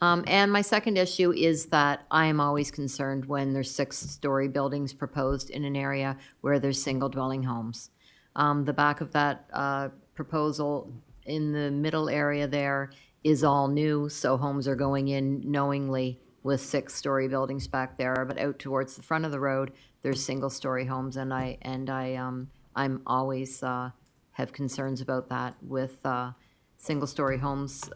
And my second issue is that I am always concerned when there's 6-story buildings proposed in an area where there's single dwelling homes. The back of that proposal in the middle area there is all new, so homes are going in knowingly with 6-story buildings back there, but out towards the front of the road, there's single-story homes, and I'm always have concerns about that with single-story homes,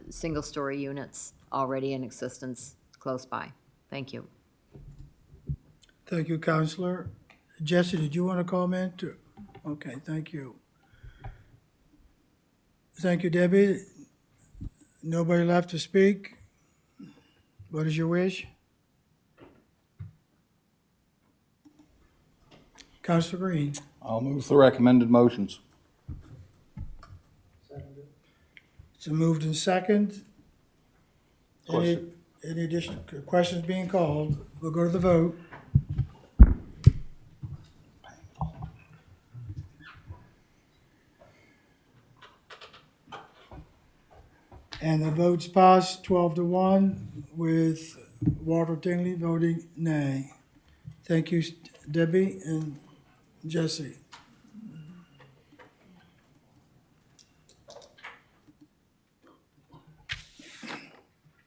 single-story units already in existence close by. Thank you. Thank you, Counselor. Jesse, did you want to comment? Okay, thank you. Thank you, Debbie. Nobody left to speak? What is your wish? Counselor Green? I'll move the recommended motions. It's moved in second. Question. Any additional questions being called? We'll go to the vote. And the vote's passed 12-1 with Walter Tingley voting nay. Thank you, Debbie and Jesse.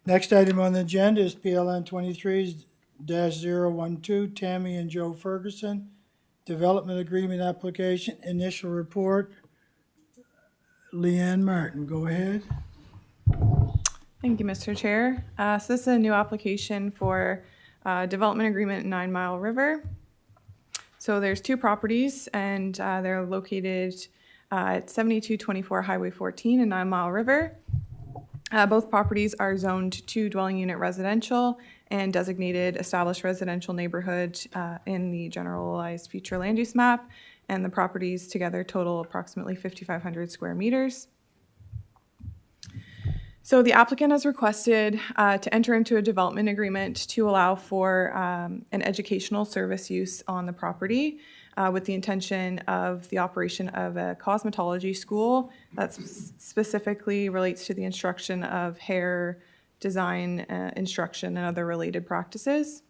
Next item on the agenda is PLN 23-012, Tammy and Joe Ferguson, Development Agreement Application, Initial Report. Leanne Martin, go ahead. Thank you, Mr. Chair. So this is a new application for development agreement in 9 Mile River. So there's 2 properties, and they're located at 7224 Highway 14 in 9 Mile River. Both properties are zoned to dwelling unit residential and designated established residential neighborhood in the generalized future land use map. And the properties together total approximately 5,500 square meters. So the applicant has requested to enter into a development agreement to allow for an educational service use on the property with the intention of the operation of a cosmetology school that specifically relates to the instruction of hair design instruction and other related practices.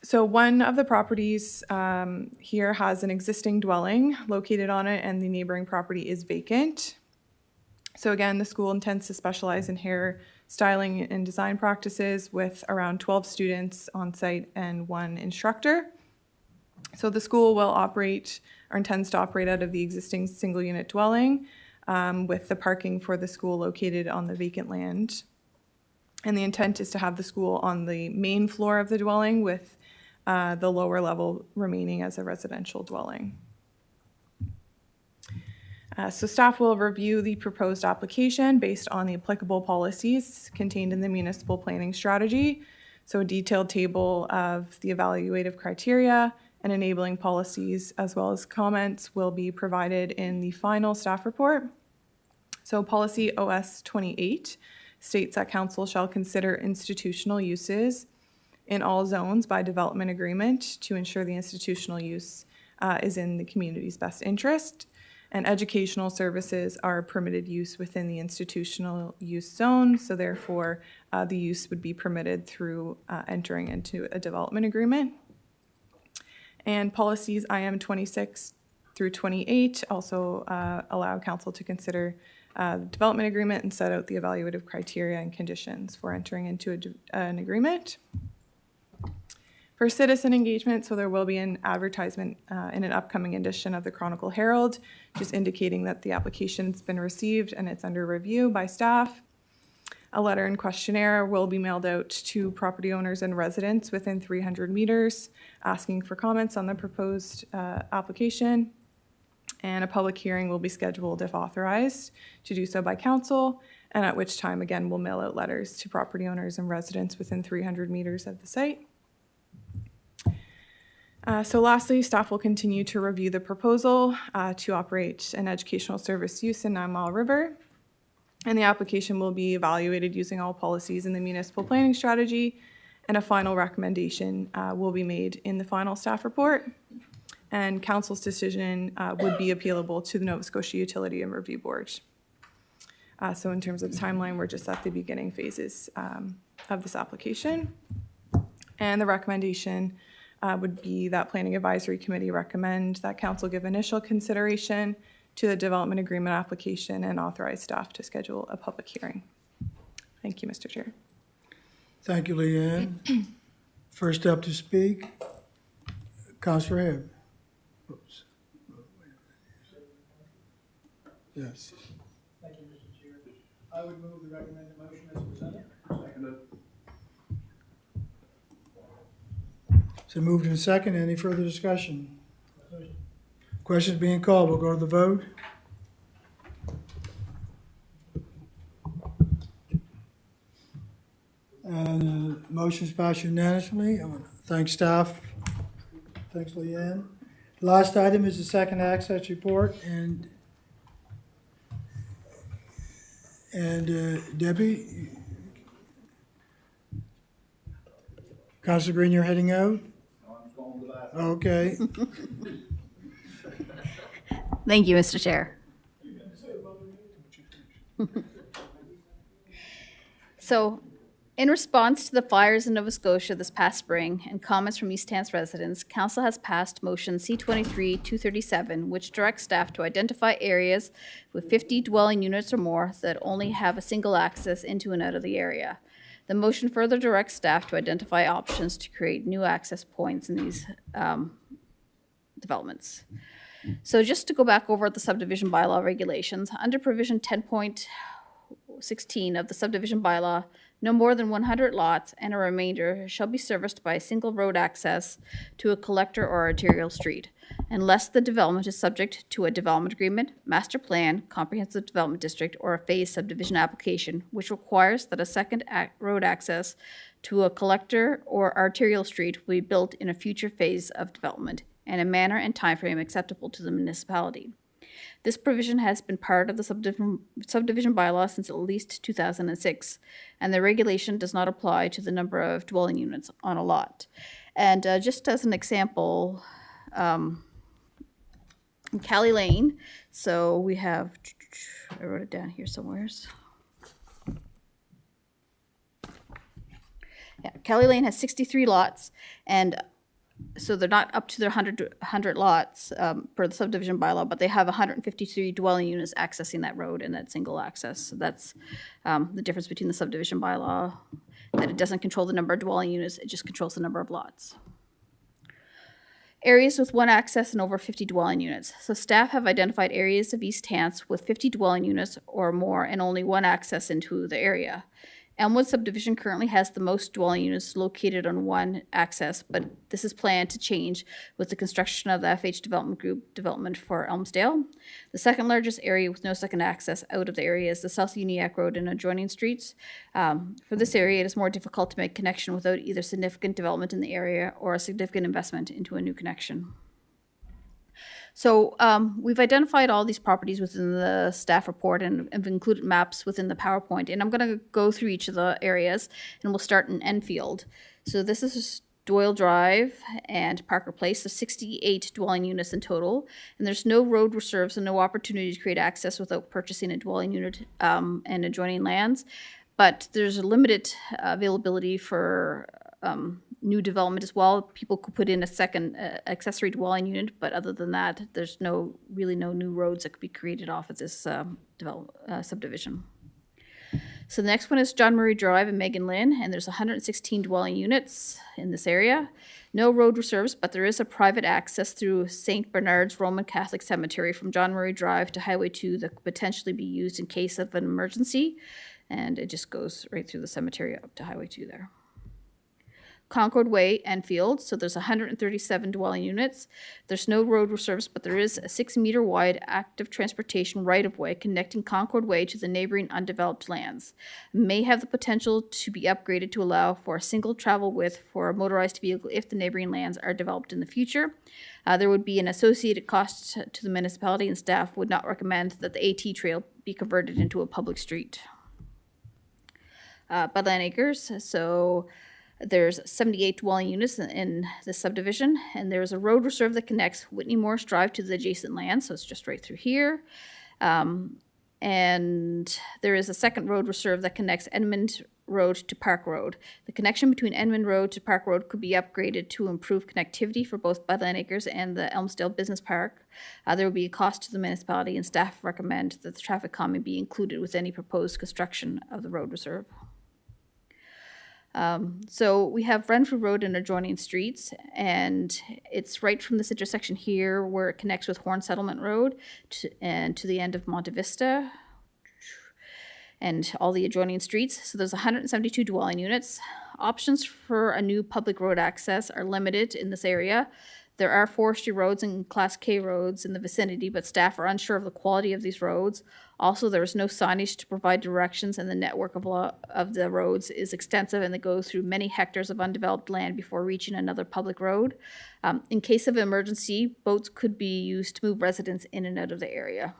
So one of the properties here has an existing dwelling located on it, and the neighboring property is vacant. So again, the school intends to specialize in hair styling and design practices with around 12 students on site and 1 instructor. So the school will operate or intends to operate out of the existing single unit dwelling with the parking for the school located on the vacant land. And the intent is to have the school on the main floor of the dwelling with the lower level remaining as a residential dwelling. So staff will review the proposed application based on the applicable policies contained in the municipal planning strategy. So a detailed table of the evaluative criteria and enabling policies, as well as comments, will be provided in the final staff report. So policy OS 28 states that council shall consider institutional uses in all zones by development agreement to ensure the institutional use is in the community's best interest. And educational services are permitted use within the institutional use zone, so therefore the use would be permitted through entering into a development agreement. And policies IM 26 through 28 also allow council to consider the development agreement and set out the evaluative criteria and conditions for entering into an agreement. For citizen engagement, so there will be an advertisement in an upcoming edition of the Chronicle Herald, just indicating that the application's been received and it's under review by staff. A letter and questionnaire will be mailed out to property owners and residents within 300 meters, asking for comments on the proposed application. And a public hearing will be scheduled if authorized to do so by council, and at which time, again, we'll mail out letters to property owners and residents within 300 meters of the site. So lastly, staff will continue to review the proposal to operate an educational service use in 9 Mile River. And the application will be evaluated using all policies in the municipal planning strategy, and a final recommendation will be made in the final staff report. And council's decision would be appealable to the Nova Scotia Utility and Review Board. So in terms of timeline, we're just at the beginning phases of this application. And the recommendation would be that Planning Advisory Committee recommend that council give initial consideration to the development agreement application and authorize staff to schedule a public hearing. Thank you, Mr. Chair. Thank you, Leanne. First up to speak, Councillor Hebb. Oops. Yes. Thank you, Mr. Chair. I would move the recommended motion as presented. Seconded. So moved in second. Any further discussion? Questions being called. We'll go to the vote. And motion's passed unanimously. I want to thank staff. Thanks, Leanne. Last item is the second access report, and Debbie, Councilor Green, you're heading out? Okay. Thank you, Mr. Chair. So, in response to the fires in Nova Scotia this past spring and comments from East Hants residents, Council has passed Motion C-23-237, which directs staff to identify areas with 50 dwelling units or more that only have a single access into and out of the area. The motion further directs staff to identify options to create new access points in these developments. So just to go back over the subdivision bylaw regulations, under provision 10.16 of the subdivision bylaw, no more than 100 lots and a remainder shall be serviced by a single road access to a collector or arterial street, unless the development is subject to a development agreement, master plan, comprehensive development district, or a phased subdivision application, which requires that a second road access to a collector or arterial street will be built in a future phase of development in a manner and timeframe acceptable to the municipality. This provision has been part of the subdivision bylaw since at least 2006, and the regulation does not apply to the number of dwelling units on a lot. And just as an example, in Cali Lane, so we have, I wrote it down here somewheres. Yeah, Cali Lane has 63 lots, and so they're not up to their 100 lots per the subdivision bylaw, but they have 153 dwelling units accessing that road and that single access. So that's the difference between the subdivision bylaw, that it doesn't control the number of dwelling units, it just controls the number of lots. Areas with one access and over 50 dwelling units. So staff have identified areas of East Hants with 50 dwelling units or more and only one access into the area. Elmwood subdivision currently has the most dwelling units located on one access, but this is planned to change with the construction of the FH Development Group development for Elmsdale. The second largest area with no second access out of the area is the South Uniacke Road and adjoining streets. For this area, it is more difficult to make connection without either significant development in the area or a significant investment into a new connection. So we've identified all these properties within the staff report and have included maps within the PowerPoint. And I'm going to go through each of the areas, and we'll start in Enfield. So this is Doyle Drive and Parker Place. There's 68 dwelling units in total, and there's no road reserves and no opportunity to create access without purchasing a dwelling unit and adjoining lands. But there's a limited availability for new development as well. People could put in a second accessory dwelling unit, but other than that, there's really no new roads that could be created off of this subdivision. So the next one is John Murray Drive and Megan Lynn, and there's 116 dwelling units in this area. No road reserves, but there is a private access through St. Bernard's Roman Catholic Cemetery from John Murray Drive to Highway 2 that could potentially be used in case of an emergency, and it just goes right through the cemetery up to Highway 2 there. Concord Way, Enfield. So there's 137 dwelling units. There's no road reserves, but there is a 6-meter wide active transportation right-of-way connecting Concord Way to the neighboring undeveloped lands. May have the potential to be upgraded to allow for a single travel width for a motorized vehicle if the neighboring lands are developed in the future. There would be an associated cost to the municipality, and staff would not recommend that the AT trail be converted into a public street. Budland Acres. So there's 78 dwelling units in the subdivision, and there's a road reserve that connects Whitney Morris Drive to the adjacent land, so it's just right through here. And there is a second road reserve that connects Edmund Road to Park Road. The connection between Edmund Road to Park Road could be upgraded to improve connectivity for both Budland Acres and the Elmsdale Business Park. There will be a cost to the municipality, and staff recommend that the traffic calming be included with any proposed construction of the road reserve. So we have Renfrew Road and adjoining streets, and it's right from this intersection here where it connects with Horn Settlement Road and to the end of Monte Vista and all the adjoining streets. So there's 172 dwelling units. Options for a new public road access are limited in this area. There are forestry roads and Class K roads in the vicinity, but staff are unsure of the quality of these roads. Also, there is no signage to provide directions, and the network of the roads is extensive, and they go through many hectares of undeveloped land before reaching another public road. In case of emergency, boats could be used to move residents in and out of the area.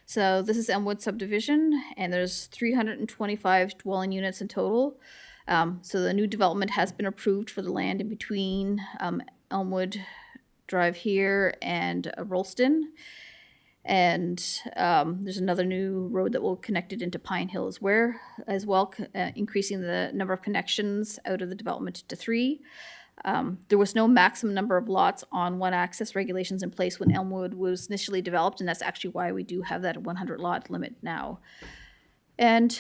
So this is Elmwood subdivision, and there's 325 dwelling units in total. So the new development has been approved for the land in between Elmwood Drive here and Rolston. And there's another new road that will connect it into Pine Hill as well, increasing the number of connections out of the development to 3. There was no maximum number of lots on one access regulations in place when Elmwood was initially developed, and that's actually why we do have that 100 lot limit now. And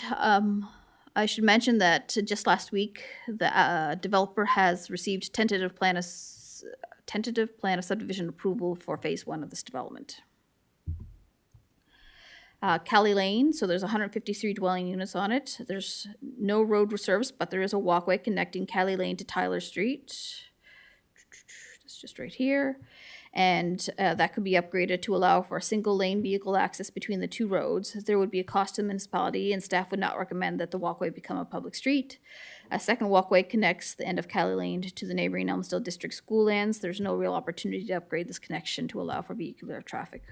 I should mention that just last week, the developer has received tentative plan of subdivision approval for phase 1 of this development. Cali Lane, so there's 153 dwelling units on it. There's no road reserves, but there is a walkway connecting Cali Lane to Tyler Street. It's just right here. And that could be upgraded to allow for a single lane vehicle access between the two roads. There would be a cost to the municipality, and staff would not recommend that the walkway become a public street. A second walkway connects the end of Cali Lane to the neighboring Elmsdale District school lands. There's no real opportunity to upgrade this connection to allow for vehicular traffic.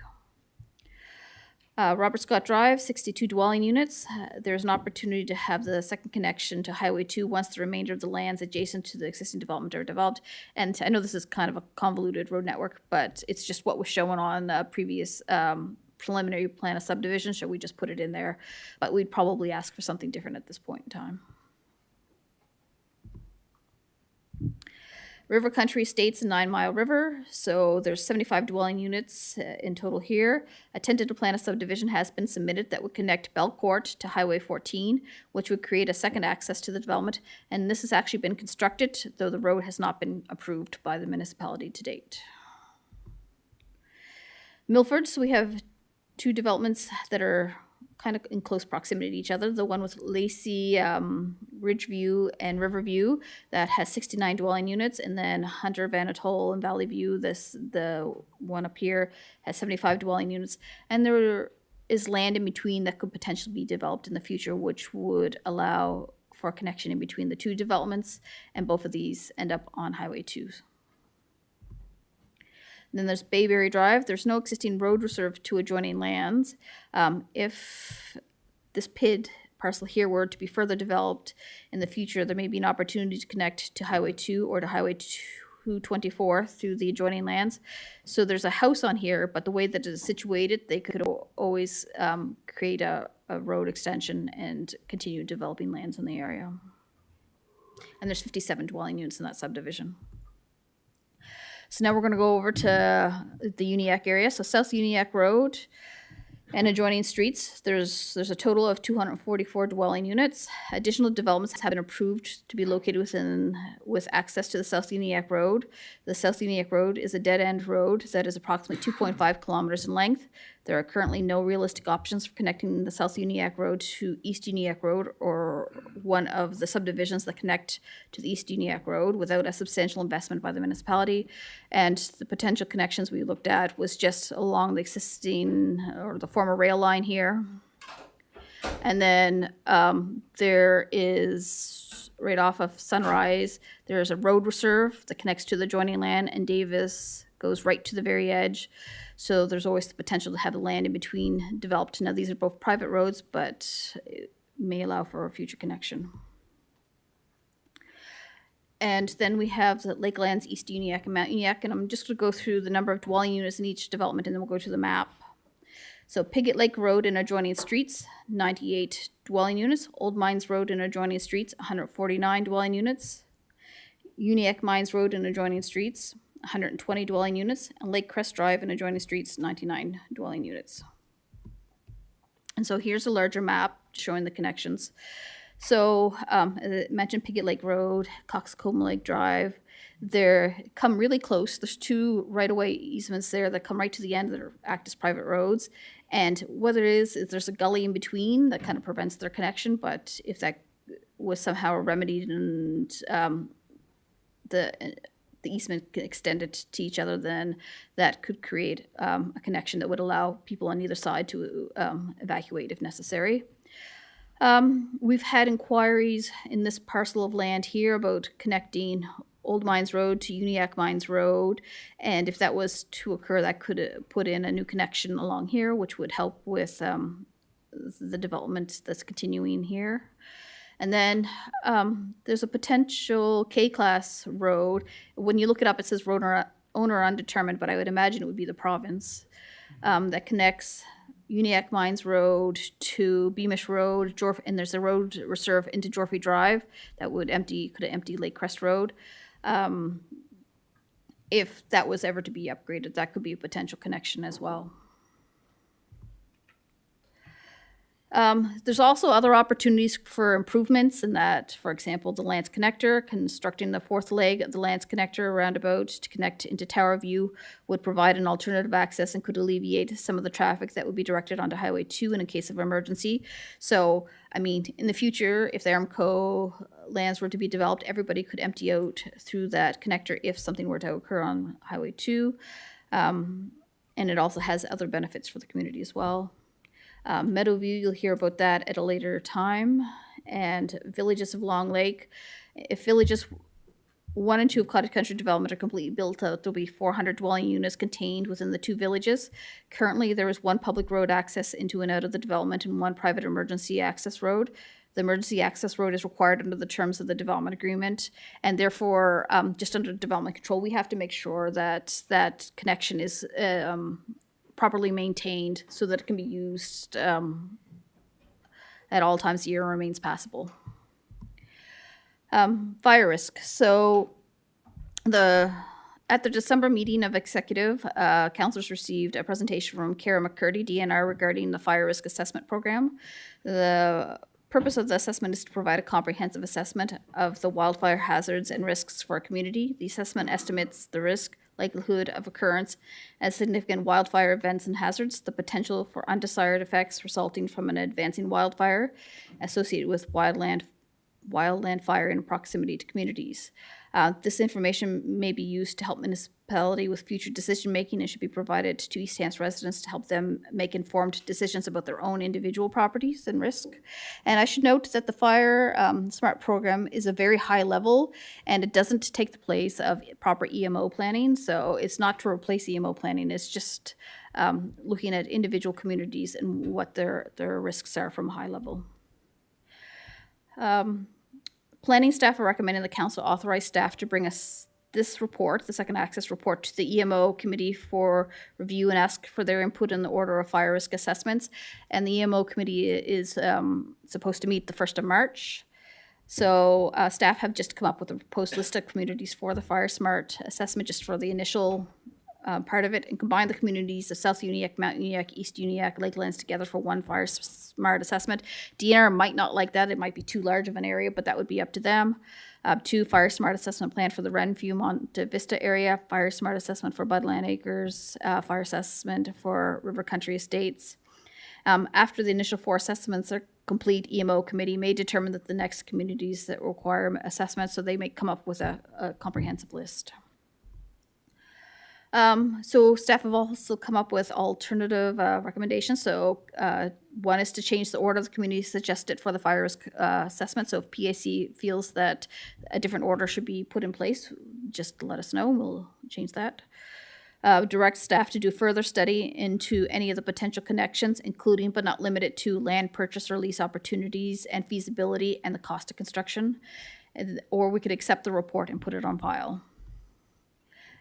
Robert Scott Drive, 62 dwelling units. There's an opportunity to have the second connection to Highway 2 once the remainder of the lands adjacent to the existing development are developed. And I know this is kind of a convoluted road network, but it's just what was shown on the previous preliminary plan of subdivision, so we just put it in there. But we'd probably ask for something different at this point in time. River Country Estates and 9 Mile River. So there's 75 dwelling units in total here. A tentative plan of subdivision has been submitted that would connect Belcourt to Highway 14, which would create a second access to the development. And this has actually been constructed, though the road has not been approved by the municipality to date. Milford, so we have 2 developments that are kind of in close proximity to each other. The one with Lacey, Ridgeview, and Riverview that has 69 dwelling units, and then Hunter, Vanatoll, and Valley View, the one up here, has 75 dwelling units. And there is land in between that could potentially be developed in the future, which would allow for a connection in between the 2 developments, and both of these end up on Highway 2. And then there's Bayberry Drive. There's no existing road reserve to adjoining lands. If this PID parcel here were to be further developed in the future, there may be an opportunity to connect to Highway 2 or to Highway 224 through the adjoining lands. So there's a house on here, but the way that it is situated, they could always create a road extension and continue developing lands in the area. And there's 57 dwelling units in that subdivision. So now we're going to go over to the Uniacke area. So South Uniacke Road and adjoining streets, there's a total of 244 dwelling units. Additional developments have been approved to be located with access to the South Uniacke Road. The South Uniacke Road is a dead-end road that is approximately 2.5 kilometers in length. There are currently no realistic options for connecting the South Uniacke Road to East Uniacke Road or one of the subdivisions that connect to the East Uniacke Road without a substantial investment by the municipality. And the potential connections we looked at was just along the existing or the former rail line here. And then there is, right off of Sunrise, there's a road reserve that connects to the adjoining land, and Davis goes right to the very edge. So there's always the potential to have the land in between developed. Now, these are both private roads, but it may allow for a future connection. And then we have the Lakelands, East Uniacke, and Mount Uniacke, and I'm just going to go through the number of dwelling units in each development, and then we'll go to the map. So Piggott Lake Road and adjoining streets, 98 dwelling units. Old Mines Road and adjoining streets, 149 dwelling units. Uniacke Mines Road and adjoining streets, 120 dwelling units, and Lake Crest Drive and adjoining streets, 99 dwelling units. And so here's a larger map showing the connections. So as I mentioned, Piggott Lake Road, Coxcomb Lake Drive, they come really close. There's two right-of-way easements there that come right to the end that act as private roads. And what it is there's a gully in between that kind of prevents their connection, but if that was somehow remedied and the easement extended to each other, then that could create a connection that would allow people on either side to evacuate if necessary. We've had inquiries in this parcel of land here about connecting Old Mines Road to Uniacke Mines Road, and if that was to occur, that could put in a new connection along here, which would help with the development that's continuing here. And then there's a potential K-class road. When you look it up, it says owner undetermined, but I would imagine it would be the province that connects Uniacke Mines Road to Beamish Road, and there's a road reserve into Jorfy Drive that could empty Lake Crest Road. If that was ever to be upgraded, that could be a potential connection as well. There's also other opportunities for improvements in that, for example, the Lance Connector, constructing the fourth leg of the Lance Connector roundabout to connect into Tower View would provide an alternative access and could alleviate some of the traffic that would be directed onto Highway 2 in a case of emergency. So, I mean, in the future, if the Armco lands were to be developed, everybody could empty out through that connector if something were to occur on Highway 2. And it also has other benefits for the community as well. Meadowview, you'll hear about that at a later time. And Villages of Long Lake. If Villages 1 and 2 of Cottage Country Development are completely built out, there'll be 400 dwelling units contained within the two villages. Currently, there is one public road access into and out of the development and one private emergency access road. The emergency access road is required under the terms of the development agreement, and therefore, just under development control, we have to make sure that that connection is properly maintained so that it can be used at all times of year and remains passable. Fire risk. So at the December meeting of executive, councillors received a presentation from Kara McCurdy, DNR, regarding the fire risk assessment program. The purpose of the assessment is to provide a comprehensive assessment of the wildfire hazards and risks for our community. The assessment estimates the risk, likelihood of occurrence as significant wildfire events and hazards, the potential for undesired effects resulting from an advancing wildfire associated with wildland fire in proximity to communities. This information may be used to help municipality with future decision-making and should be provided to East Hants residents to help them make informed decisions about their own individual properties and risk. And I should note that the Fire Smart program is a very high level, and it doesn't take the place of proper EMO planning. So it's not to replace EMO planning, it's just looking at individual communities and what their risks are from a high level. Planning staff are recommending the council authorize staff to bring us this report, the second access report, to the EMO committee for review and ask for their input in the order of fire risk assessments. And the EMO committee is supposed to meet the 1st of March. So staff have just come up with a proposed list of communities for the Fire Smart assessment, just for the initial part of it, and combine the communities of South Uniacke, Mount Uniacke, East Uniacke, Lakelands together for one Fire Smart assessment. DNR might not like that. It might be too large of an area, but that would be up to them. 2 Fire Smart assessment plan for the Renview Monte Vista area, Fire Smart assessment for Budland Acres, Fire assessment for River Country Estates. After the initial 4 assessments are complete, EMO committee may determine that the next communities that require assessments, so they may come up with a comprehensive list. So staff have also come up with alternative recommendations. So one is to change the order the community suggested for the fire risk assessment. So if PAC feels that a different order should be put in place, just let us know and we'll change that. Direct staff to do further study into any of the potential connections, including but not limited to land purchase or lease opportunities and feasibility and the cost of construction. Or we could accept the report and put it on file.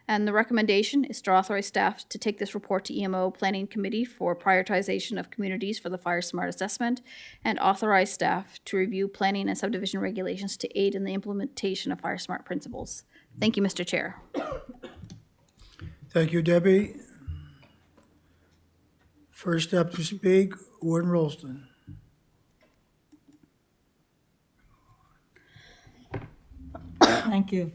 And the recommendation is to authorize staff to take this report to EMO Planning Committee for prioritization of communities for the Fire Smart assessment, and authorize staff to review planning and subdivision regulations to aid in the implementation of Fire Smart principles. Thank you, Mr. Chair. Thank you, Debbie. First up to speak, Warden Rolston. Thank you.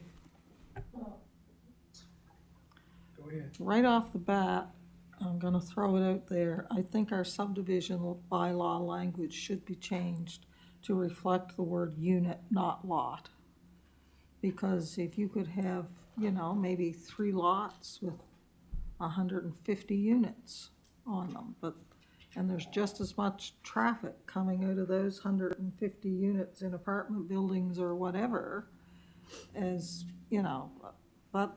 Go ahead. Right off the bat, I'm gonna throw it out there. I think our subdivision bylaw language should be changed to reflect the word unit, not lot. Because if you could have, maybe 3 lots with 150 units on them, and there's just as much traffic coming out of those 150 units in apartment buildings or whatever as,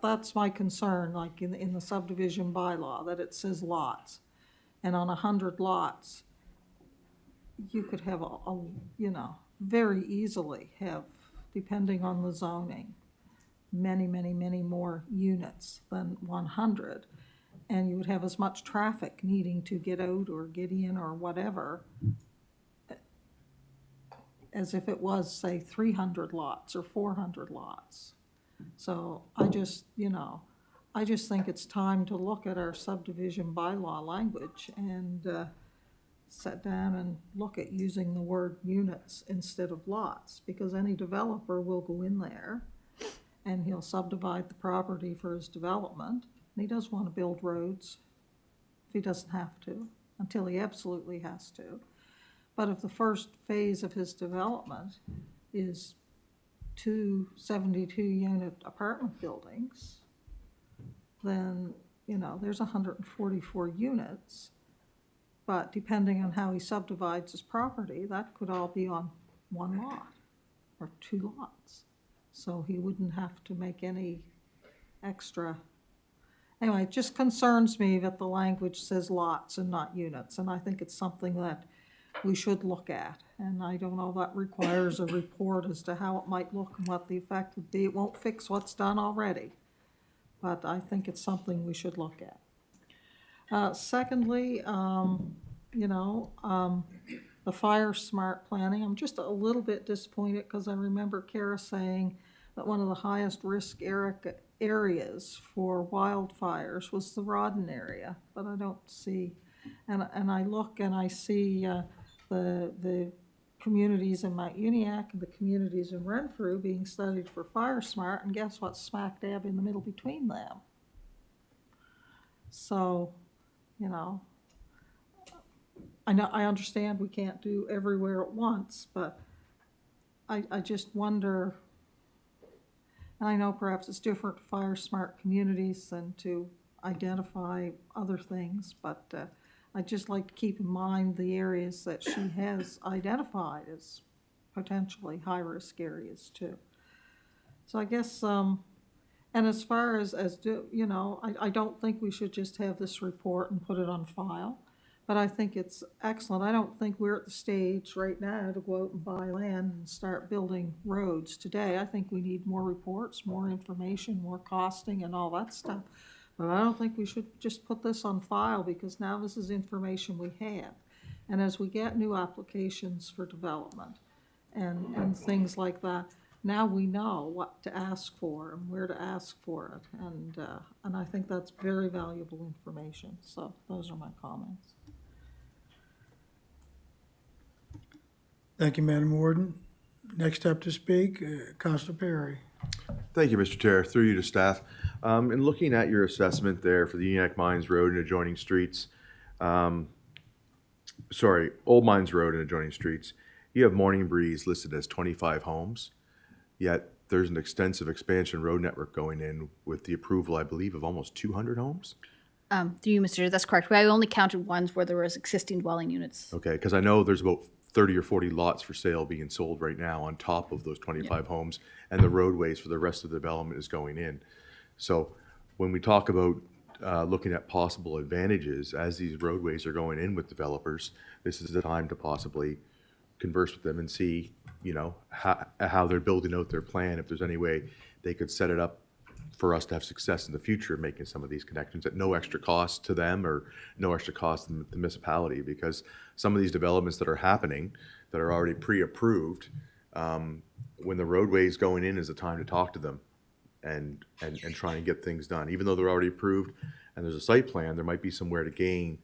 that's my concern, like in the subdivision bylaw, that it says lots. And on 100 lots, you could have very easily have, depending on the zoning, many, many, many more units than 100. And you would have as much traffic needing to get out or get in or whatever as if it was, say, 300 lots or 400 lots. So I just think it's time to look at our subdivision bylaw language and sit down and look at using the word units instead of lots, because any developer will go in there and he'll subdivide the property for his development, and he does want to build roads if he doesn't have to, until he absolutely has to. But if the first phase of his development is 2 72-unit apartment buildings, then, there's 144 units. But depending on how he subdivides his property, that could all be on 1 lot or 2 lots. So he wouldn't have to make any extra. Anyway, it just concerns me that the language says lots and not units, and I think it's something that we should look at. And I don't know if that requires a report as to how it might look and what the effect would be. It won't fix what's done already, but I think it's something we should look at. Secondly, the Fire Smart planning, I'm just a little bit disappointed because I remember Kara saying that one of the highest risk areas for wildfires was the Rawdon area, but I don't see, and I look and I see the communities in Mount Uniacke and the communities in Renfrew being studied for Fire Smart, and guess what's smack dab in the middle between them? So, I understand we can't do everywhere at once, but I just wonder, And I know perhaps it's different to fire smart communities than to identify other things, but I'd just like to keep in mind the areas that she has identified as potentially high-risk areas too. So I guess, and as far as you know, I don't think we should just have this report and put it on file, but I think it's excellent. I don't think we're at the stage right now to go out and buy land and start building roads today. I think we need more reports, more information, more costing and all that stuff. But I don't think we should just put this on file, because now this is information we have. And as we get new applications for development and things like that, now we know what to ask for and where to ask for it. And I think that's very valuable information. So those are my comments. Thank you, Madam Warden. Next up to speak, Councilor Perry. Thank you, Mr. Chair. Through you to staff. In looking at your assessment there for the Uniac Mines Road and adjoining streets, Old Mines Road and adjoining streets, you have Morning Breeze listed as 25 homes, yet there's an extensive expansion road network going in with the approval, I believe, of almost 200 homes. Through you, Mr. Chair, that's correct. I only counted ones where there was existing dwelling units. Okay, because I know there's about 30 or 40 lots for sale being sold right now on top of those 25 homes, and the roadways for the rest of the development is going in. So when we talk about looking at possible advantages as these roadways are going in with developers, this is the time to possibly converse with them and see, you know, how they're building out their plan, if there's any way they could set it up for us to have success in the future, making some of these connections at no extra cost to them or no extra cost to the municipality, because some of these developments that are happening that are already pre-approved, when the roadway's going in is the time to talk to them and try and get things done. Even though they're already approved and there's a site plan, there might be somewhere to gain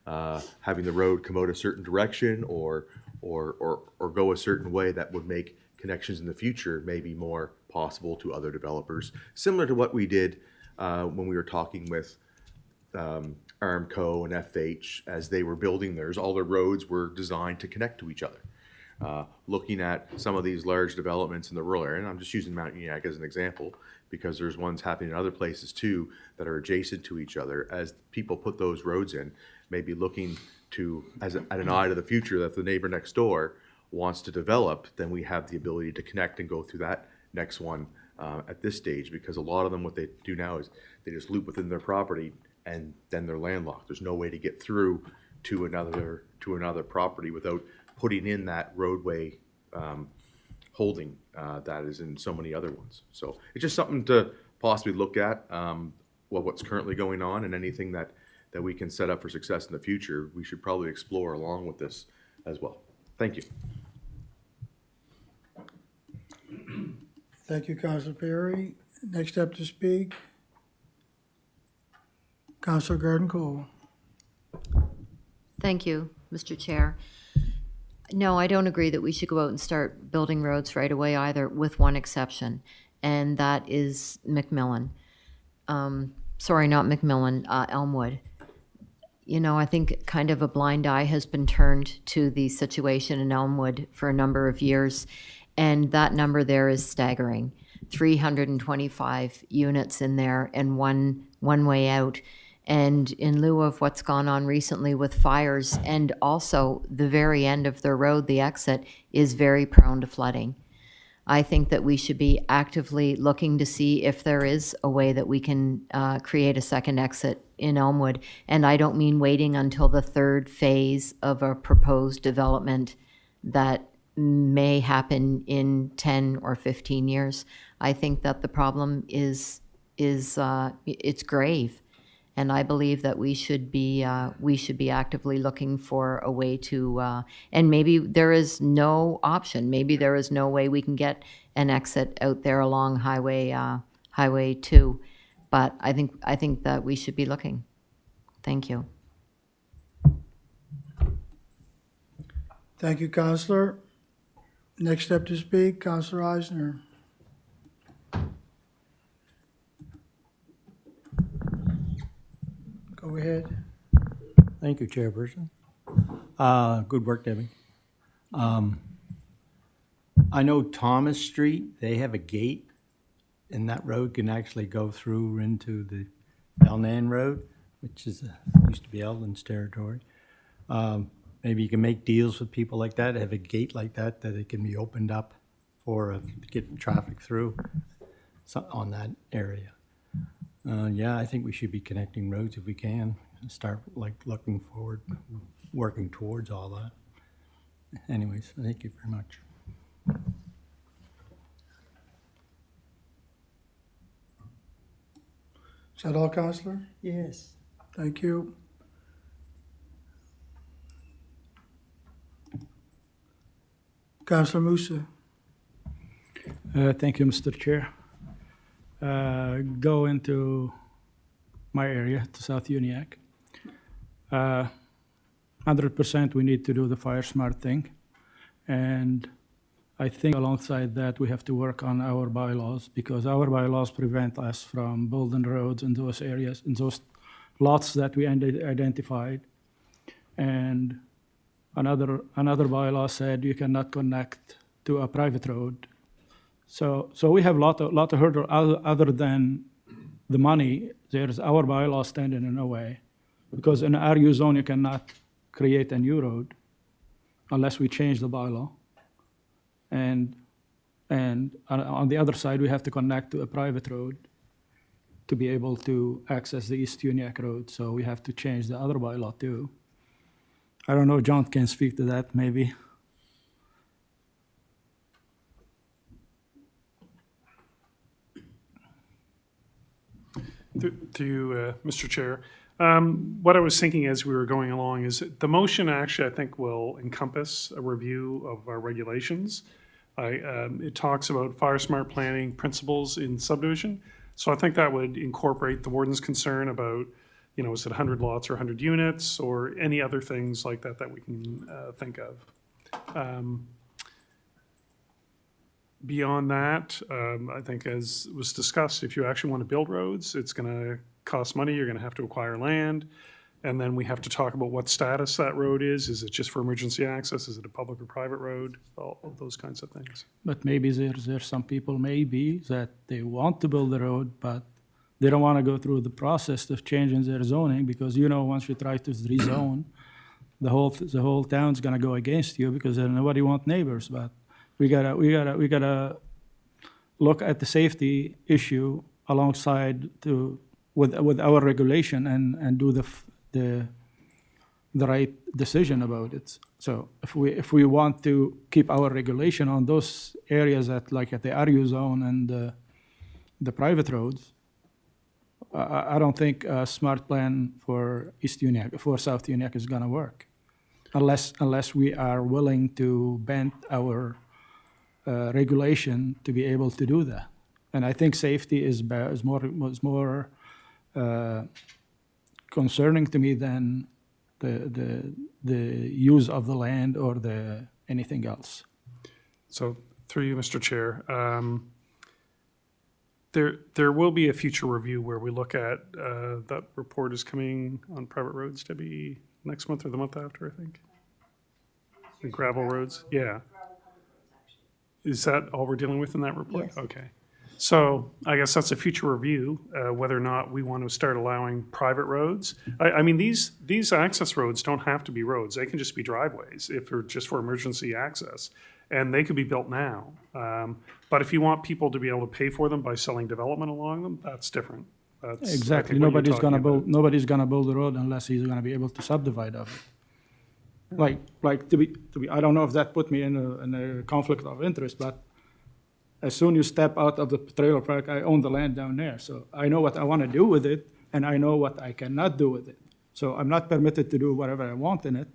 having the road come out a certain direction or go a certain way that would make connections in the future maybe more possible to other developers, similar to what we did when we were talking with Armco and FH as they were building theirs. All their roads were designed to connect to each other. Looking at some of these large developments in the rural area, and I'm just using Mount Uniac as an example because there's ones happening in other places too that are adjacent to each other. As people put those roads in, maybe looking to at an eye to the future that the neighbor next door wants to develop, then we have the ability to connect and go through that next one at this stage, because a lot of them, what they do now is they just loop within their property and then they're landlocked. There's no way to get through to another property without putting in that roadway holding that is in so many other ones. So it's just something to possibly look at, what's currently going on, and anything that we can set up for success in the future, we should probably explore along with this as well. Thank you. Thank you, Councilor Perry. Next up to speak, Councilor Garden Cole. Thank you, Mr. Chair. No, I don't agree that we should go out and start building roads right away either, with one exception, and that is McMillan. Sorry, not McMillan, Elmwood. You know, I think kind of a blind eye has been turned to the situation in Elmwood for a number of years, and that number there is staggering. 325 units in there and one way out. And in lieu of what's gone on recently with fires, and also the very end of the road, the exit, is very prone to flooding. I think that we should be actively looking to see if there is a way that we can create a second exit in Elmwood. And I don't mean waiting until the third phase of a proposed development that may happen in 10 or 15 years. I think that the problem is it's grave. And I believe that we should be actively looking for a way to, and maybe there is no option. Maybe there is no way we can get an exit out there along Highway 2. But I think that we should be looking. Thank you. Thank you, Councilor. Next up to speak, Councilor Eisner. Go ahead. Thank you, Chairperson. Good work, Debbie. I know Thomas Street, they have a gate. and that road can actually go through into the Belnan Road, which is, used to be Eldon's territory. Maybe you can make deals with people like that, have a gate like that, that it can be opened up for, to get traffic through on that area. Yeah, I think we should be connecting roads if we can, and start like looking forward, working towards all that. Anyways, thank you very much. Is that all, Counselor? Yes. Thank you. Counselor Musa. Thank you, Mr. Chair. Go into my area, to South Uniacke. 100% we need to do the fire smart thing. And I think alongside that, we have to work on our bylaws, because our bylaws prevent us from building roads in those areas, in those lots that we identified. And another bylaw said you cannot connect to a private road. So we have a lot of hurdle other than the money. There's our bylaw standing in a way, because in an RU zone you cannot create a new road unless we change the bylaw. And on the other side, we have to connect to a private road to be able to access the East Uniacke Road. So we have to change the other bylaw too. I don't know, John can speak to that maybe. To you, Mr. Chair. What I was thinking as we were going along is the motion actually, I think, will encompass a review of our regulations. It talks about fire smart planning principles in subdivision. So I think that would incorporate the warden's concern about, you know, is it 100 lots or 100 units or any other things like that that we can think of. Beyond that, I think as was discussed, if you actually want to build roads, it's going to cost money. You're going to have to acquire land. And then we have to talk about what status that road is. Is it just for emergency access? Is it a public or private road? All of those kinds of things. But maybe there's some people maybe that they want to build the road, but they don't want to go through the process of changing their zoning, because, you know, once you try to rezone, the whole town's going to go against you, because nobody wants neighbors. But we gotta look at the safety issue alongside with our regulation and do the right decision about it. So if we want to keep our regulation on those areas like at the RU zone and the private roads, I don't think a smart plan for South Uniacke is gonna work, unless we are willing to bend our regulation to be able to do that. And I think safety is more concerning to me than the use of the land or anything else. So through you, Mr. Chair, there will be a future review where we look at that report is coming on private roads, Debbie, next month or the month after, I think. The gravel roads, yeah. Is that all we're dealing with in that report? Yes. Okay. So I guess that's a future review, whether or not we want to start allowing private roads. I mean, these access roads don't have to be roads. They can just be driveways if they're just for emergency access. And they could be built now. But if you want people to be able to pay for them by selling development along them, that's different. That's, Exactly. I think, what you're Nobody's gonna build a road unless he's gonna be able to subdivide of it. Like to be, I don't know if that put me in a conflict of interest, but as soon you step out of the trailer park, I own the land down there. So I know what I want to do with it, and I know what I cannot do with it. So I'm not permitted to do whatever I want in it.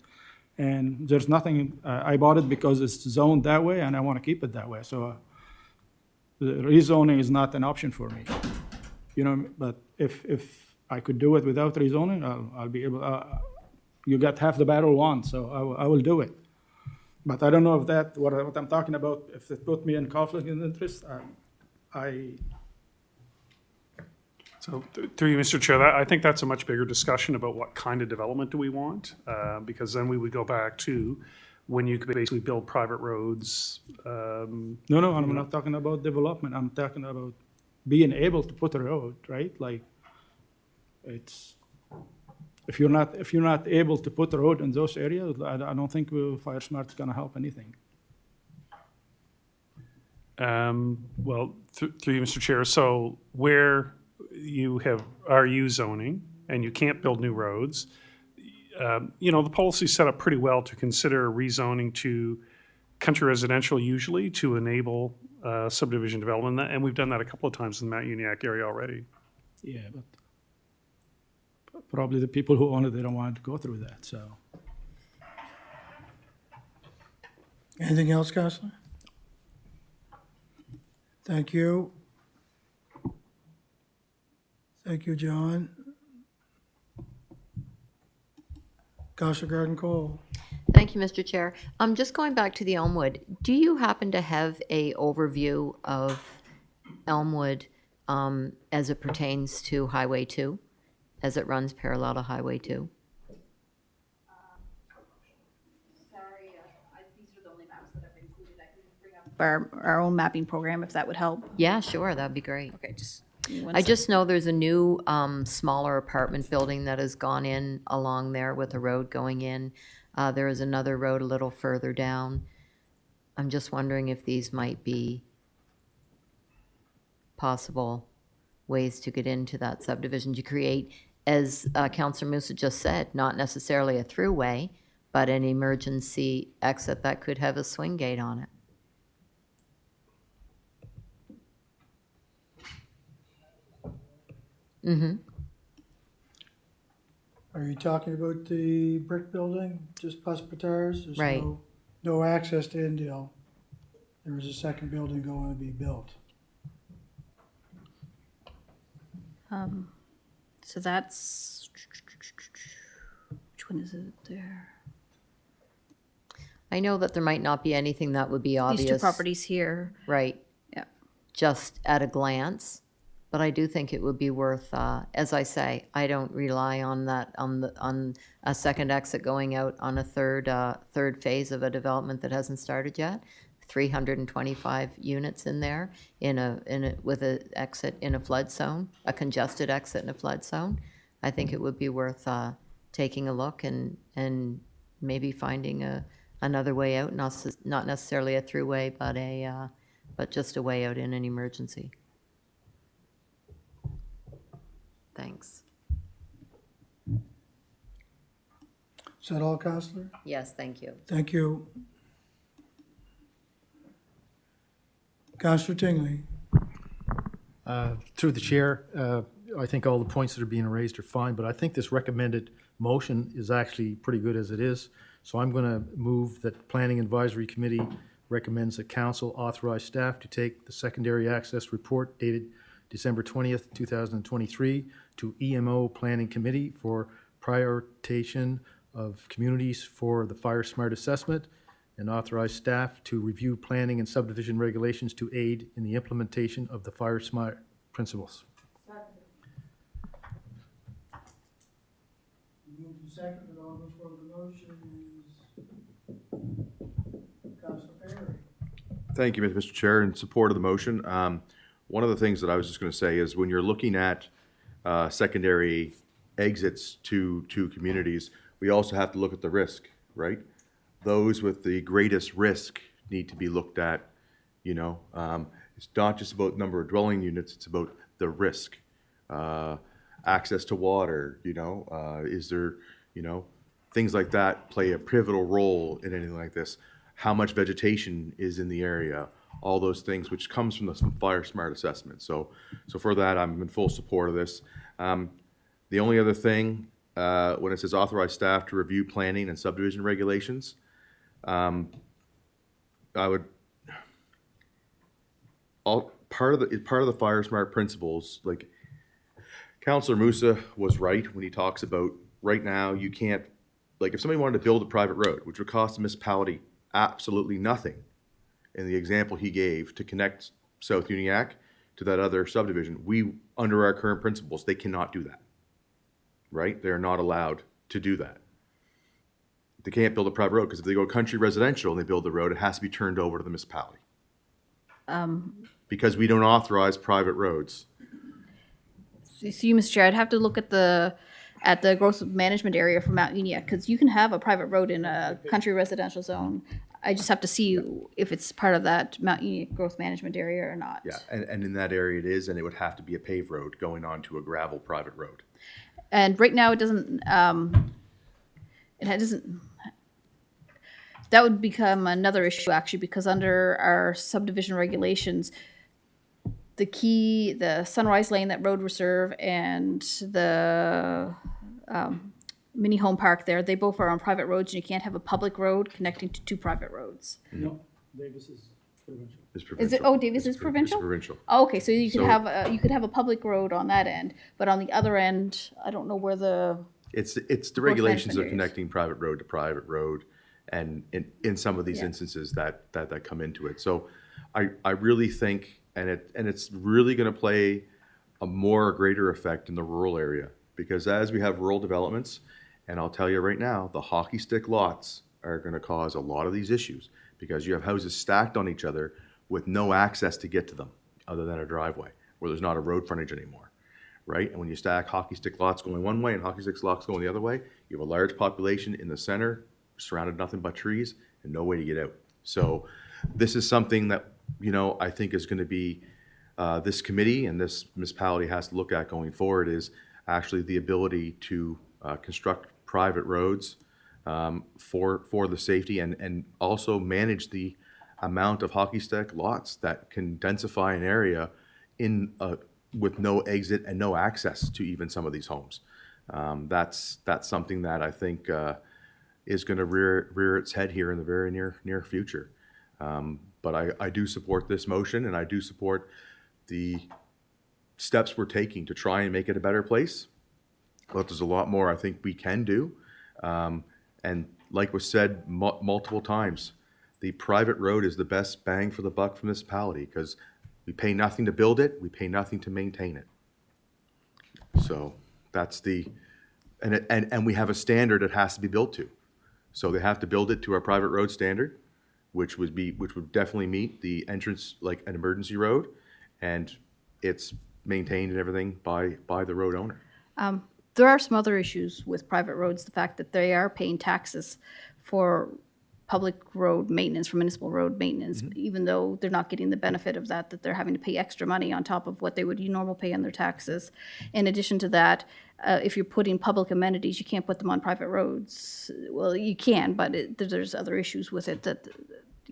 And there's nothing, I bought it because it's zoned that way, and I want to keep it that way. So the rezoning is not an option for me. You know, but if I could do it without rezoning, I'll be able, you got half the battle won, so I will do it. But I don't know if that, what I'm talking about, if it put me in conflict of interest, So through you, Mr. Chair, I think that's a much bigger discussion about what kind of development do we want, because then we would go back to when you could basically build private roads. No, I'm not talking about development. I'm talking about being able to put a road, right? Like, it's, if you're not able to put a road in those areas, I don't think Fire Smart is gonna help anything. Well, through you, Mr. Chair, so where you have RU zoning and you can't build new roads, the policy's set up pretty well to consider rezoning to country residential usually to enable subdivision development, and we've done that a couple of times in the Mount Uniacke area already. Yeah, but probably the people who own it, they don't want to go through that, so. Anything else, Counselor? Thank you. Thank you, John. Counselor Garden Cole. Thank you, Mr. Chair. Just going back to the Elmwood, do you happen to have a overview of Elmwood as it pertains to Highway 2, as it runs parallel to Highway 2? Sorry, these are the only maps that I've included. I can bring up our own mapping program if that would help. Yeah, sure, that'd be great. Okay, just give me one I sec. just know there's a new smaller apartment building that has gone in along there with a road going in. There is another road a little further down. I'm just wondering if these might be possible ways to get into that subdivision to create, as Councillor Musa just said, not necessarily a throughway, but an emergency exit that could have a swing gate on it. Mm-hmm. Are you talking about the brick building, just Presbyterians? There's Right. no access to Indial. There is a second building going to be built. So that's, which one is it there? I know that there might not be anything that would be obvious. These two properties here. Right. Yeah. Just at a glance, but I do think it would be worth, as I say, I don't rely on that, on a second exit going out on a third phase of a development that hasn't started yet. 325 units in there with an exit in a flood zone, a congested exit in a flood zone. I think it would be worth taking a look and maybe finding another way out, not necessarily a throughway, but just a way out in an emergency. Thanks. Is that all, Counselor? Yes, thank you. Thank you. Counselor Tingley. Through the chair, I think all the points that are being raised are fine, but I think this recommended motion is actually pretty good as it is. So I'm going to move that Planning Advisory Committee recommends that council authorize staff to take the secondary access report dated December 20th, 2023 to EMO Planning Committee for prioritization of communities for the Fire Smart Assessment, and authorize staff to review planning and subdivision regulations to aid in the implementation of the Fire Smart principles. Moved and seconded, all those for the motion is Counselor Perry. Thank you, Mr. Chair. In support of the motion, one of the things that I was just going to say is when you're looking at secondary exits to communities, we also have to look at the risk, right? Those with the greatest risk need to be looked at, It's not just about number of dwelling units, it's about the risk. Access to water, is there, things like that play a pivotal role in anything like this. How much vegetation is in the area, all those things, which comes from the Fire Smart Assessment. So for that, I'm in full support of this. The only other thing, when it says authorize staff to review planning and subdivision regulations, part of the Fire Smart principles, like Councillor Musa was right when he talks about right now you can't, like if somebody wanted to build a private road, which would cost the municipality absolutely nothing, in the example he gave to connect South Uniacke to that other subdivision, under our current principles, they cannot do that, right? They're not allowed to do that. They can't build a private road because if they go country residential and they build the road, it has to be turned over to the municipality. because we don't authorize private roads. So you, Mr. Chair, I'd have to look at the growth management area for Mount Union, because you can have a private road in a country residential zone. I just have to see if it's part of that Mount Union growth management area or not. Yeah, and in that area it is, and it would have to be a paved road going onto a gravel private road. And right now, it doesn't, that would become another issue, actually, because under our subdivision regulations, the Sunrise Lane, that road reserve, and the mini home park there, they both are on private roads, and you can't have a public road connecting to two private roads. No, Davis is provincial. It's Is provincial. it, oh, Davis is It's provincial? provincial. Oh, okay, so you could So- have a public road on that end, but on the other end, I don't know where the, It's the Growth regulations management of areas. connecting private road to private road, and in some of these Yeah. instances that come into it. So I really think, and it's really gonna play a greater effect in the rural area, because as we have rural developments, and I'll tell you right now, the hockey stick lots are gonna cause a lot of these issues, because you have houses stacked on each other with no access to get to them, other than a driveway, where there's not a road frontage anymore. Right? And when you stack hockey stick lots going one way and hockey stick lots going the other way, you have a large population in the center, surrounded nothing but trees, and no way to get out. So this is something that, I think is going to be, this committee and this municipality has to look at going forward, is actually the ability to construct private roads for the safety, and also manage the amount of hockey stick lots that can densify an area with no exit and no access to even some of these homes. That's something that I think is going to rear its head here in the very near future. But I do support this motion, and I do support the steps we're taking to try and make it a better place. But there's a lot more I think we can do. And like was said multiple times, the private road is the best bang for the buck for municipality, because we pay nothing to build it, we pay nothing to maintain it. So that's and we have a standard it has to be built to. So they have to build it to our private road standard, which would definitely meet the entrance like an emergency road, and it's maintained and everything by the road owner. there are some other issues with private roads, the fact that they are paying taxes for public road maintenance, for municipal road maintenance, even though they're not getting the benefit of that they're having to pay extra money on top of what they would normally pay on their taxes. In addition to that, if you're putting public amenities, you can't put them on private roads. Well, you can, but there's other issues with it that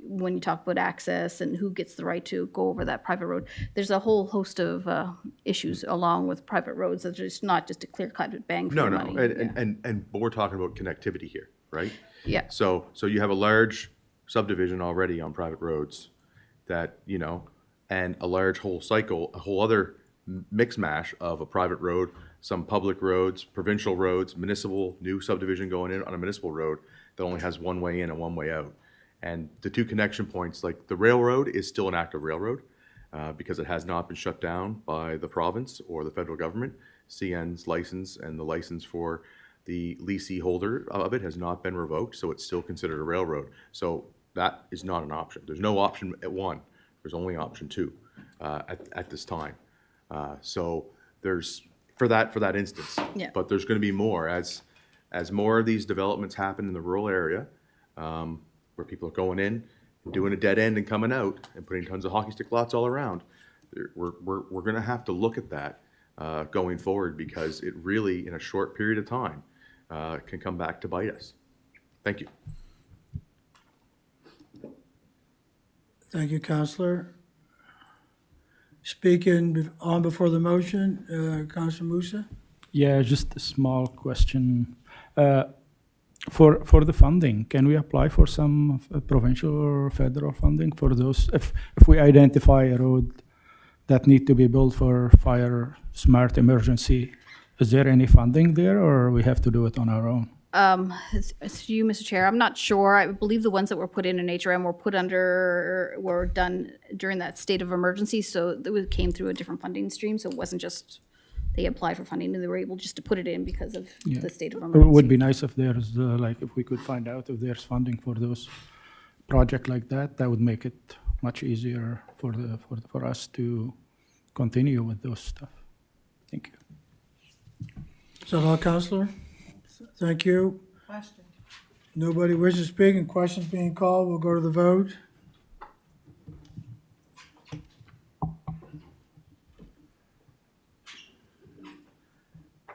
when you talk about access and who gets the right to go over that private road, there's a whole host of issues along with private roads that are just not just a clear-cut bang for No, your no, money. and but we're talking about connectivity here, right? Yeah. So you have a large subdivision already on private roads that, you know, and a large whole cycle, a whole other mix mash of a private road, some public roads, provincial roads, municipal, new subdivision going in on a municipal road that only has one way in and one way out. And the two connection points, like the railroad is still an active railroad because it has not been shut down by the province or the federal government. CN's license and the license for the leasee holder of it has not been revoked, so it's still considered a railroad. So that is not an option. There's no option at one. There's only option two at this time. So there's for that instance. Yeah. But there's going to be more as more of these developments happen in the rural area, where people are going in and doing a dead end and coming out and putting tons of hockey stick lots all around. We're going to have to look at that going forward, because it really, in a short period of time, can come back to bite us. Thank you. Thank you, Counselor. Speaking on before the motion, Counselor Musa? Yeah, just a small question. For the funding, can we apply for some provincial or federal funding for those? If we identify a road that need to be built for fire smart emergency, is there any funding there, or we have to do it on our own? It's you, Mr. Chair. I'm not sure. I believe the ones that were put in HRM were done during that state of emergency, so it came through a different funding stream. So it wasn't just they applied for funding and they were able just to put it in because of the state of It emergency. would be nice if there's if we could find out if there's funding for those project like that. That would make it much easier for us to continue with those stuff. Thank you. Is that all, Counselor? Thank you. Question. Nobody wishes to speak and questions being called, we'll go to the vote.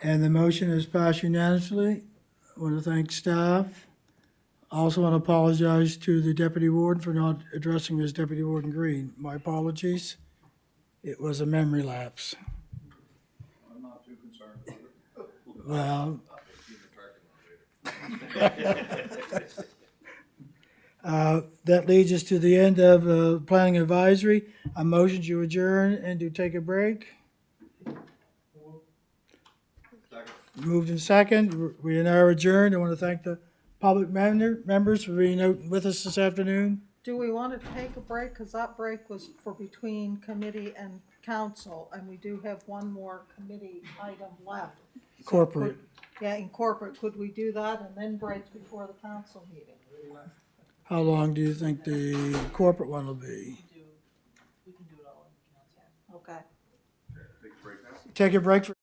And the motion is passed unanimously. I want to thank staff. I also want to apologize to the deputy warden for not addressing Ms. Deputy Warden Green. My apologies. It was a memory lapse. I'm not too concerned. Well, that leads us to the end of planning advisory. I motion to adjourn and to take a break. Moved in second. We are now adjourned. I want to thank the public members for being out with us this afternoon. Do we want to take a break? Because that break was for between committee and council, and we do have one more committee item left. So Corporate. Yeah, in corporate, could we do that and then break before the council meeting? How long do you think the corporate one will be? Okay. Take a break for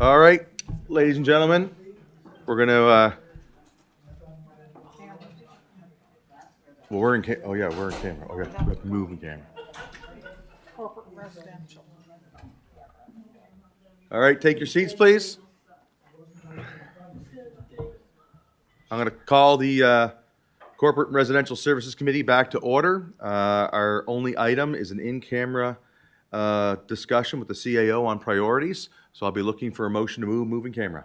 All right, ladies and gentlemen, we're gonna, well, we're in oh yeah, we're in camera. Okay, we have to move in camera. Corporate residential. All right, take your seats, please. I'm gonna call the Corporate and Residential Services Committee back to order. Our only item is an in-camera discussion with the CAO on priorities. So I'll be looking for a motion to move in camera.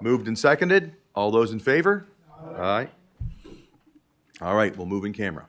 Moved and seconded. All those in favor? Aye. All right, we'll move in camera.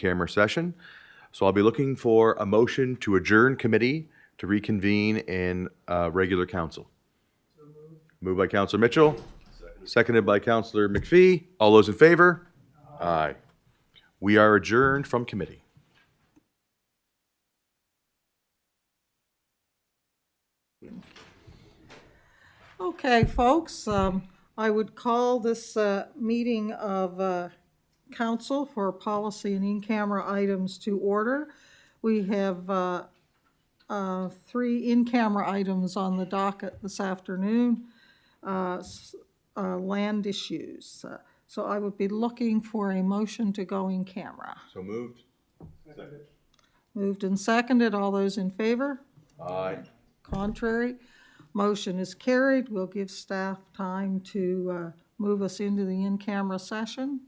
in-camera session. So I'll be looking for a motion to adjourn committee to reconvene in regular council. Moved by Councillor Mitchell, seconded by Councillor McPhee. All those in favor? Aye. We are adjourned from committee. Okay, folks, I would call this meeting of council for policy and in-camera items to order. We have 3 in-camera items on the docket this afternoon, land issues. So I would be looking for a motion to go in camera. So moved. Moved and seconded. All those in favor? Aye. Contrary? Motion is carried. We'll give staff time to move us into the in-camera session.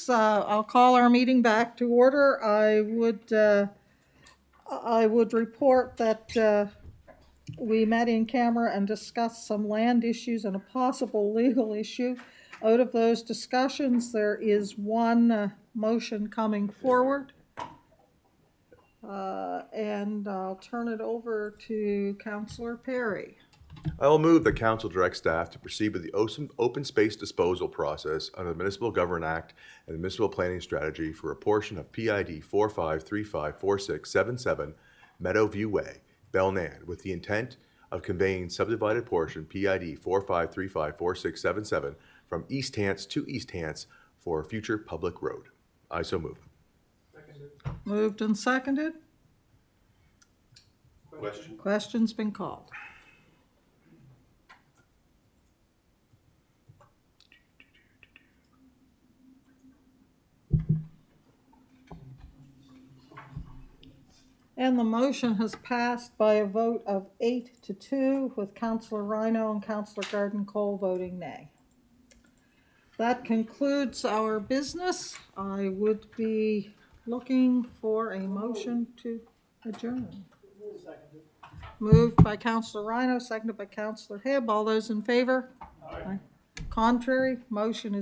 business. I'll call our meeting back to order. I would report that we met in camera and discussed some land issues and a possible legal issue. Out of those discussions, there is one motion coming forward. And I'll turn it over to Councillor Perry. I will move that council direct staff to proceed with the open space disposal process under the Municipal Government Act and the Municipal Planning Strategy for a portion of PID 45354677 Meadowview Way, Belnan, with the intent of conveying subdivided portion PID 45354677 from East Hants to East Hants for a future public road. I so move. Moved and seconded. Question? Question's been called. And the motion has passed by a vote of 8-2, with Councillor Rhino and Councillor Garden Cole voting nay. That concludes our business. I would be looking for a motion to adjourn. Moved by Councillor Rhino, seconded by Councillor Hibb. All those in favor? Aye. Contrary, motion is